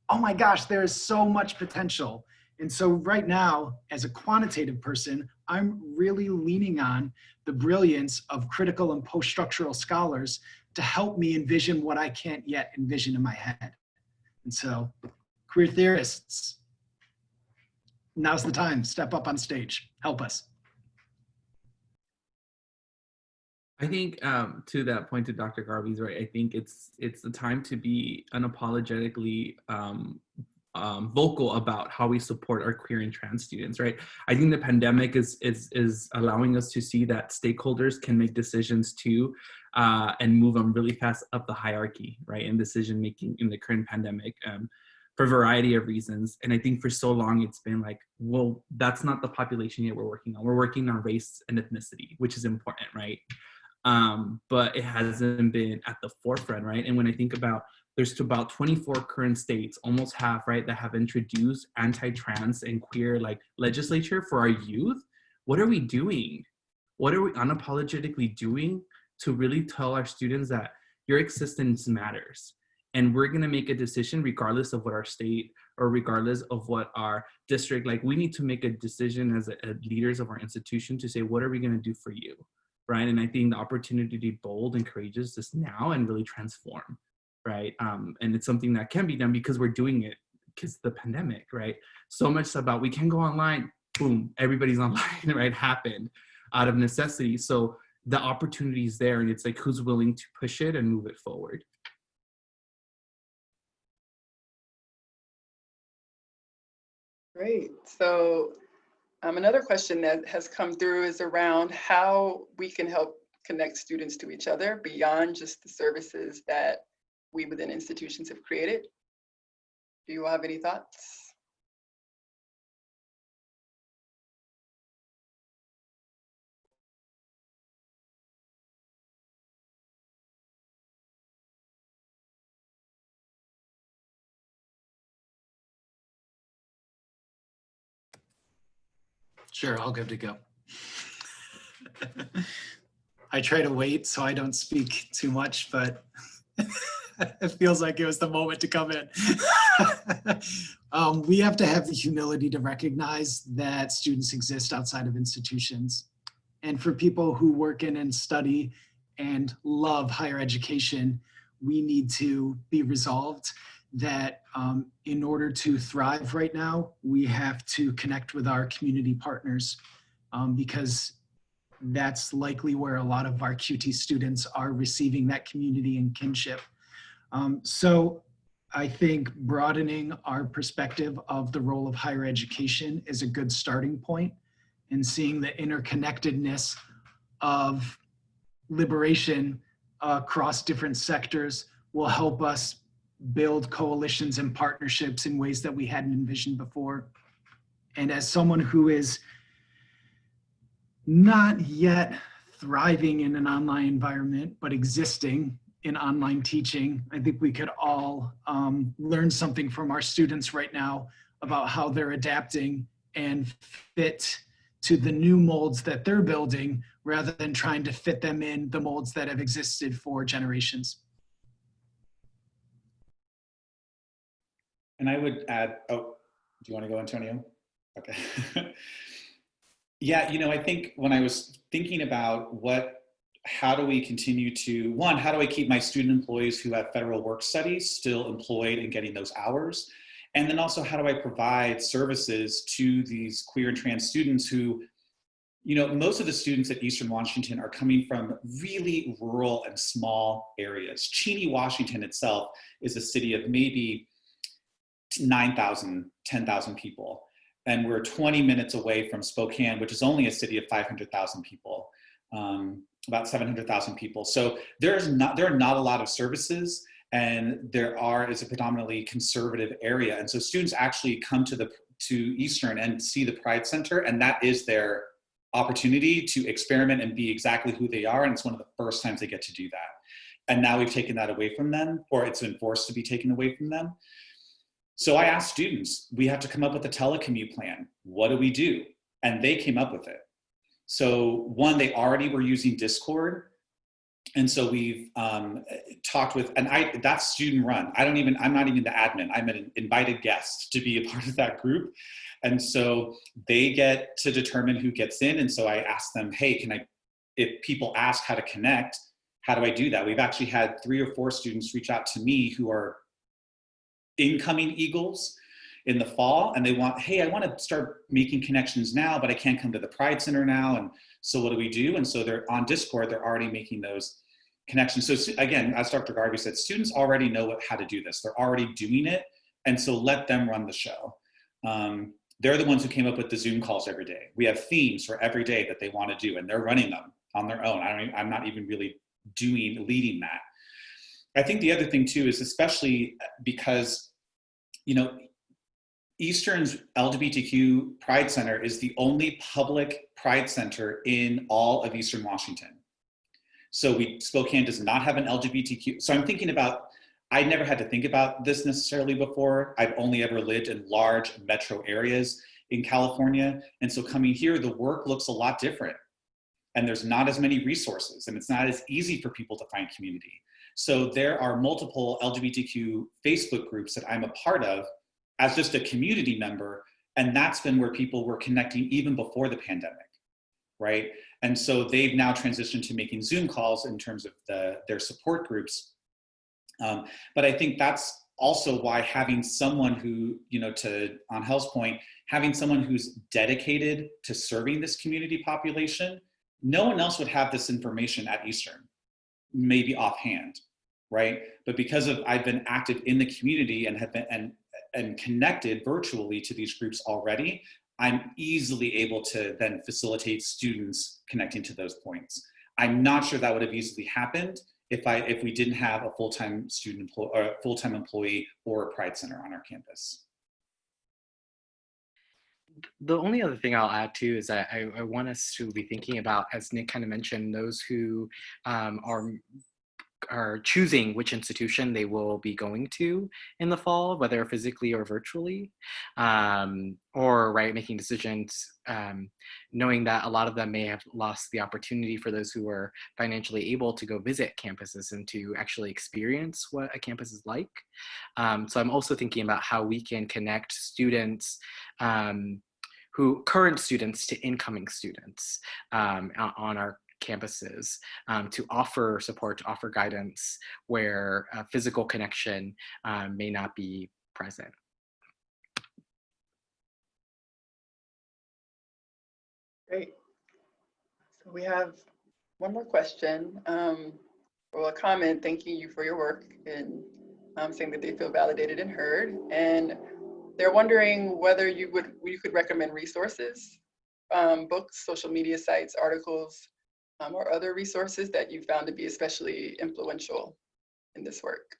Oh my gosh, there is so much potential. And so right now, as a quantitative person, I'm really leaning on the brilliance of critical and post-structural scholars to help me envision what I can't yet envision in my head. And so, queer theorists, now's the time, step up on stage, help us. I think to that point, to Dr. Garvey's right, I think it's the time to be unapologetically vocal about how we support our queer and trans students, right? I think the pandemic is allowing us to see that stakeholders can make decisions too, and move them really fast up the hierarchy, right, in decision making in the current pandemic. For a variety of reasons. And I think for so long it's been like, well, that's not the population yet we're working on. We're working on race and ethnicity, which is important, right? But it hasn't been at the forefront, right? And when I think about, there's about 24 current states, almost half, right, that have introduced anti-trans and queer like legislature for our youth. What are we doing? What are we unapologetically doing to really tell our students that your existence matters? And we're gonna make a decision regardless of what our state or regardless of what our district, like we need to make a decision as leaders of our institution to say, what are we gonna do for you, right? And I think the opportunity to be bold and courageous is now and really transform, right? And it's something that can be done because we're doing it because the pandemic, right? So much about we can go online, boom, everybody's online, right? Happened out of necessity. So the opportunity is there and it's like, who's willing to push it and move it forward? Great. So another question that has come through is around how we can help connect students to each other beyond just the services that we within institutions have created. Do you all have any thoughts? Sure, I'll good to go. I try to wait so I don't speak too much, but it feels like it was the moment to come in. We have to have the humility to recognize that students exist outside of institutions. And for people who work in and study and love higher education, we need to be resolved that in order to thrive right now, we have to connect with our community partners because that's likely where a lot of our QT students are receiving that community and kinship. So I think broadening our perspective of the role of higher education is a good starting point, and seeing the interconnectedness of liberation across different sectors will help us build coalitions and partnerships in ways that we hadn't envisioned before. And as someone who is not yet thriving in an online environment, but existing in online teaching, I think we could all learn something from our students right now about how they're adapting and fit to the new molds that they're building rather than trying to fit them in the molds that have existed for generations. And I would add, oh, do you want to go, Antonio? Okay. Yeah, I think when I was thinking about how do we continue to, how do I keep my student employees who have federal work studies still employed and getting those hours? And then also, how do I provide services to these queer and trans students who most of the students at Eastern Washington are coming from really rural and small areas. Cheney, Washington itself is a city of maybe 9,000, 10,000 people. And we're 20 minutes away from Spokane, which is only a city of 500,000 people, about 700,000 people. So there are not a lot of services, and is a predominantly conservative area. And so students actually come to Eastern and see the Pride Center, and that is their opportunity to experiment and be exactly who they are. And it's one of the first times they get to do that. And now we've taken that away from them, or it's been forced to be taken away from them. So I asked students, we have to come up with a telecommute plan. What do we do? And they came up with it. So one, they already were using Discord. And so we've talked with, and that's student run. I'm not even the admin. I'm an invited guest to be a part of that group. And so they get to determine who gets in. And so I asked them, hey, if people ask how to connect, how do I do that? We've actually had 3 or 4 students reach out to me who are incoming Eagles in the fall, and they want, hey, I want to start making connections now, but I can't come to the Pride Center now. And so what do we do? And so they're on Discord, they're already making those connections. So again, as Dr. Garvey said, students already know how to do this. They're already doing it. And so let them run the show. They're the ones who came up with the Zoom calls every day. We have themes for every day that they want to do, and they're running them on their own. I'm not even really leading that. I think the other thing too is, especially because, Eastern's LGBTQ Pride Center is the only public Pride Center in all of Eastern Washington. So Spokane does not have an LGBTQ. So I'm thinking about, I never had to think about this necessarily before. I've only ever lived in large metro areas in California. And so coming here, the work looks a lot different. And there's not as many resources, and it's not as easy for people to find community. So there are multiple LGBTQ Facebook groups that I'm a part of as just a community member. And that's been where people were connecting even before the pandemic, right? And so they've now transitioned to making Zoom calls in terms of their support groups. But I think that's also why having someone who, on Hell's point, having someone who's dedicated to serving this community population, no one else would have this information at Eastern, maybe offhand, right? But because I've been active in the community and have been and connected virtually to these groups already, I'm easily able to then facilitate students connecting to those points. I'm not sure that would have easily happened if we didn't have a full-time full-time employee or a Pride Center on our campus. The only other thing I'll add too is that I want us to be thinking about, as Nick kind of mentioned, those who are choosing which institution they will be going to in the fall, whether physically or virtually, or making decisions, knowing that a lot of them may have lost the opportunity for those who are financially able to go visit campuses and to actually experience what a campus is like. So I'm also thinking about how we can connect students, current students to incoming students on our campuses, to offer support, to offer guidance where physical connection may not be present. Great. So we have one more question, or a comment thanking you for your work and saying that they feel validated and heard. And they're wondering whether you could recommend resources, books, social media sites, articles, or other resources that you found to be especially influential in this work.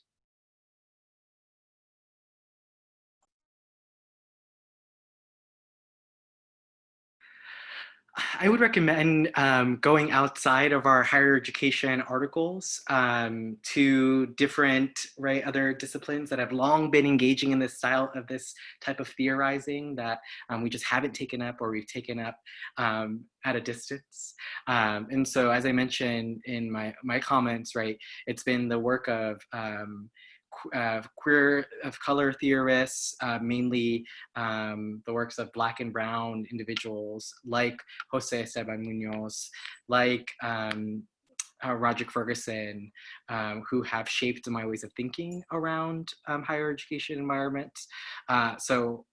I would recommend going outside of our higher education articles to different other disciplines that have long been engaging in this style of this type of theorizing that we just haven't taken up, or we've taken up at a distance. And so, as I mentioned in my comments, it's been the work of queer of color theorists, mainly the works of Black and Brown individuals like Jose Esteban Munoz, like Roderick Ferguson, who have shaped my ways of thinking around higher education environments. So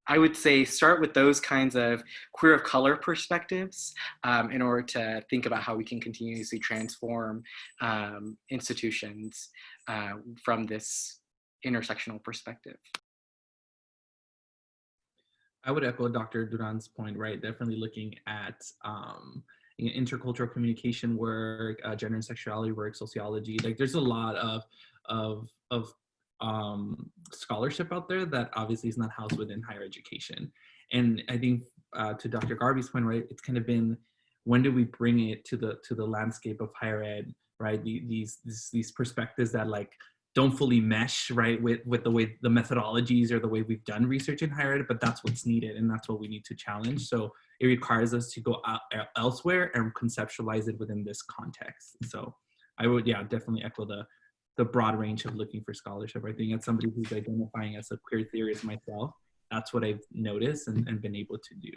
I would say start with those kinds of queer of color perspectives in order to think about how we can continuously transform institutions from this intersectional perspective. I would echo Dr. Duran's point, right? Definitely looking at intercultural communication work, gender and sexuality work, sociology. Like there's a lot of scholarship out there that obviously is not housed within higher education. And I think to Dr. Garvey's point, right, it's kind of been, when do we bring it to the landscape of higher ed, right? These perspectives that like don't fully mesh, right, with the way the methodologies or the way we've done research in higher ed, but that's what's needed and that's what we need to challenge. So it requires us to go out elsewhere and conceptualize it within this context. So I would, yeah, definitely echo the broad range of looking for scholarship. I think as somebody who's identifying as a queer theorist myself, that's what I've noticed and been able to do.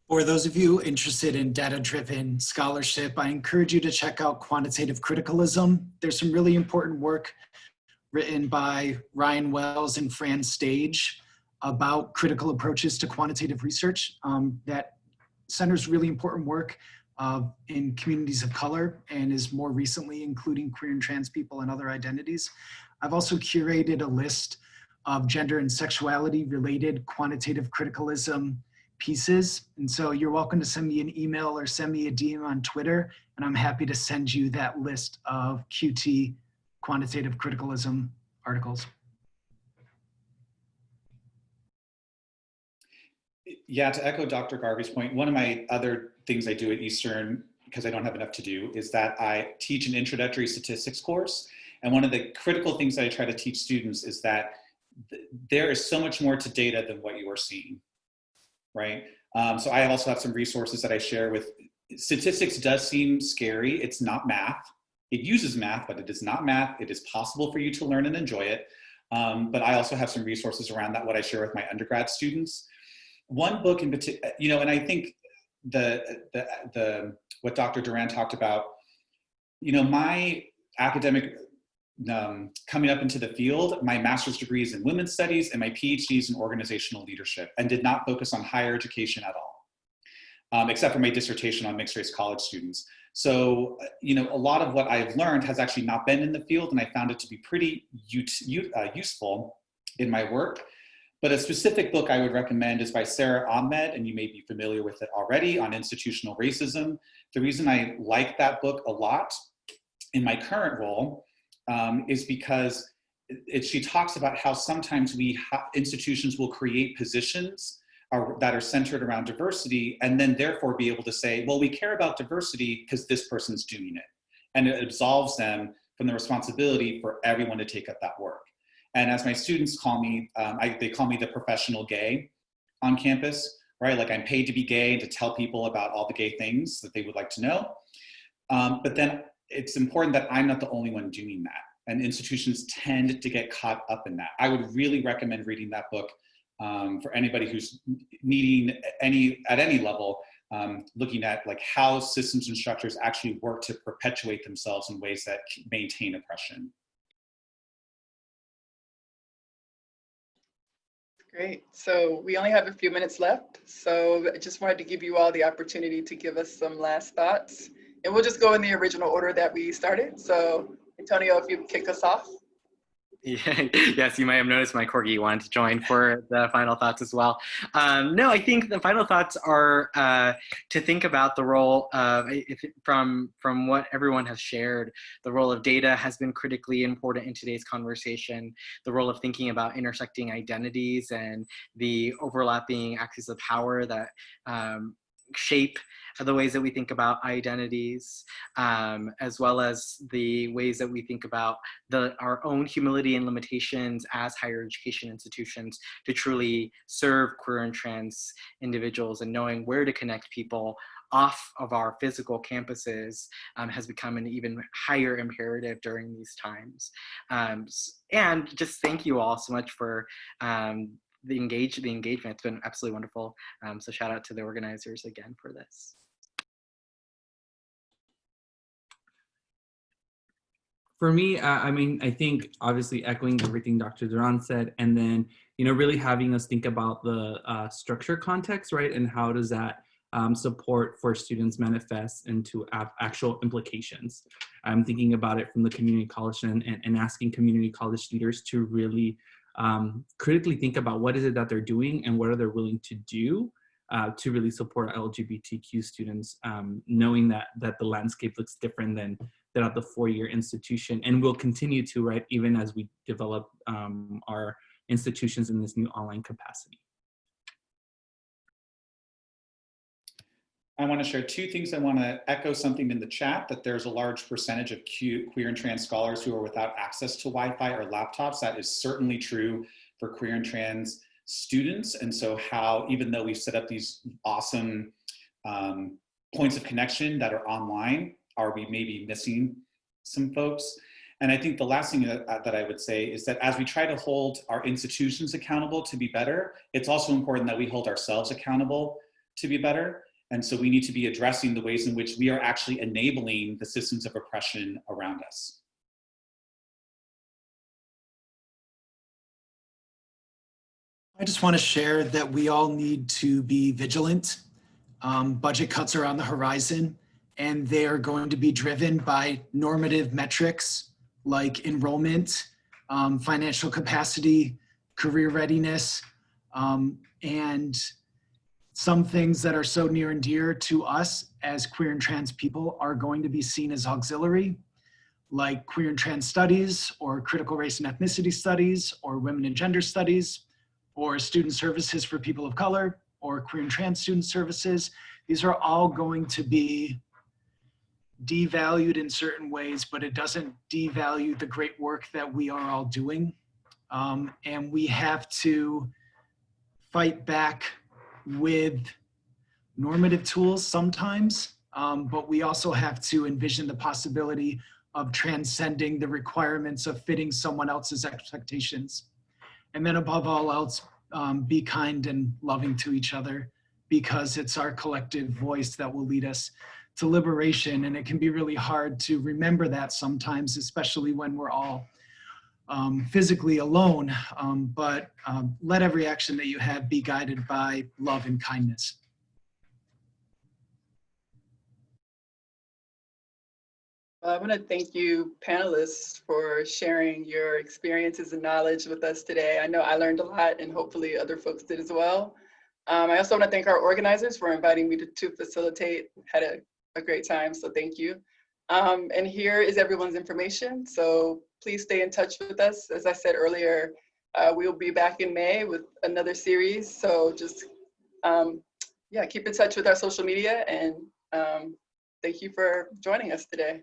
For those of you interested in data-driven scholarship, I encourage you to check out Quantitative Criticalism. There's some really important work written by Ryan Wells and Fran Stage about critical approaches to quantitative research that centers really important work in communities of color and is more recently including queer and trans people and other identities. I've also curated a list of gender and sexuality related quantitative criticalism pieces. And so you're welcome to send me an email or send me a DM on Twitter, and I'm happy to send you that list of QT quantitative criticalism articles. Yeah, to echo Dr. Garvey's point, one of my other things I do at Eastern, because I don't have enough to do, is that I teach an introductory statistics course. And one of the critical things that I try to teach students is that there is so much more to data than what you are seeing, right? So I also have some resources that I share with. Statistics does seem scary. It's not math. It uses math, but it is not math. It is possible for you to learn and enjoy it. But I also have some resources around that, what I share with my undergrad students. One book in particular, you know, and I think what Dr. Duran talked about, you know, my academic coming up into the field, my master's degree is in women's studies and my PhD is in organizational leadership, and did not focus on higher education at all, except for my dissertation on mixed race college students. So, you know, a lot of what I've learned has actually not been in the field, and I found it to be pretty useful in my work. But a specific book I would recommend is by Sarah Ahmed, and you may be familiar with it already, on institutional racism. The reason I like that book a lot in my current role is because she talks about how sometimes institutions will create positions that are centered around diversity, and then therefore be able to say, well, we care about diversity because this person's doing it. And it absolves them from the responsibility for everyone to take up that work. And as my students call me, they call me the professional gay on campus, right? Like I'm paid to be gay and to tell people about all the gay things that they would like to know. But then it's important that I'm not the only one doing that. And institutions tend to get caught up in that. I would really recommend reading that book for anybody who's needing at any level, looking at like how systems and structures actually work to perpetuate themselves in ways that maintain oppression. Great. So we only have a few minutes left. So I just wanted to give you all the opportunity to give us some last thoughts. And we'll just go in the original order that we started. So Antonio, if you kick us off. Yeah, yes, you might have noticed my corgi wanted to join for the final thoughts as well. No, I think the final thoughts are to think about the role of, from what everyone has shared, the role of data has been critically important in today's conversation, the role of thinking about intersecting identities and the overlapping axes of power that shape the ways that we think about identities, as well as the ways that we think about our own humility and limitations as higher education institutions to truly serve queer and trans individuals, and knowing where to connect people off of our physical campuses has become an even higher imperative during these times. And just thank you all so much for the engagement. It's been absolutely wonderful. So shout out to the organizers again for this. For me, I mean, I think obviously echoing everything Dr. Duran said, and then, really having us think about the structure context, right? And how does that support for students manifest into actual implications? I'm thinking about it from the community college and asking community college leaders to really critically think about what is it that they're doing and what are they willing to do to really support LGBTQ students, knowing that the landscape looks different than at the four-year institution, and will continue to, right, even as we develop our institutions in this new online capacity. I want to share two things. I want to echo something in the chat, that there's a large percentage of queer and trans scholars who are without access to Wi-Fi or laptops. That is certainly true for queer and trans students. And so how, even though we've set up these awesome points of connection that are online, are we maybe missing some folks? And I think the last thing that I would say is that as we try to hold our institutions accountable to be better, it's also important that we hold ourselves accountable to be better. And so we need to be addressing the ways in which we are actually enabling the systems of oppression around us. I just want to share that we all need to be vigilant. Budget cuts are on the horizon, and they are going to be driven by normative metrics like enrollment, financial capacity, career readiness, and some things that are so near and dear to us as queer and trans people are going to be seen as auxiliary, like queer and trans studies, or critical race and ethnicity studies, or women and gender studies, or student services for people of color, or queer and trans student services. These are all going to be devalued in certain ways, but it doesn't devalue the great work that we are all doing. And we have to fight back with normative tools sometimes, but we also have to envision the possibility of transcending the requirements of fitting someone else's expectations. And then above all else, be kind and loving to each other, because it's our collective voice that will lead us to liberation. And it can be really hard to remember that sometimes, especially when we're all physically alone, but let every action that you have be guided by love and kindness. I want to thank you, panelists, for sharing your experiences and knowledge with us today. I know I learned a lot, and hopefully other folks did as well. I also want to thank our organizers for inviting me to facilitate. Had a great time, so thank you. And here is everyone's information, so please stay in touch with us. As I said earlier, we'll be back in May with another series, so just yeah, keep in touch with our social media, and thank you for joining us today.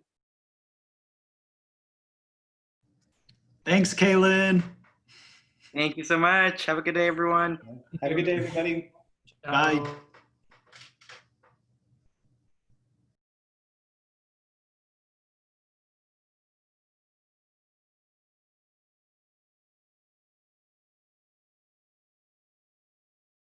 Thanks, Kaylin. Thank you so much. Have a good day, everyone. Have a good day, everybody. Bye.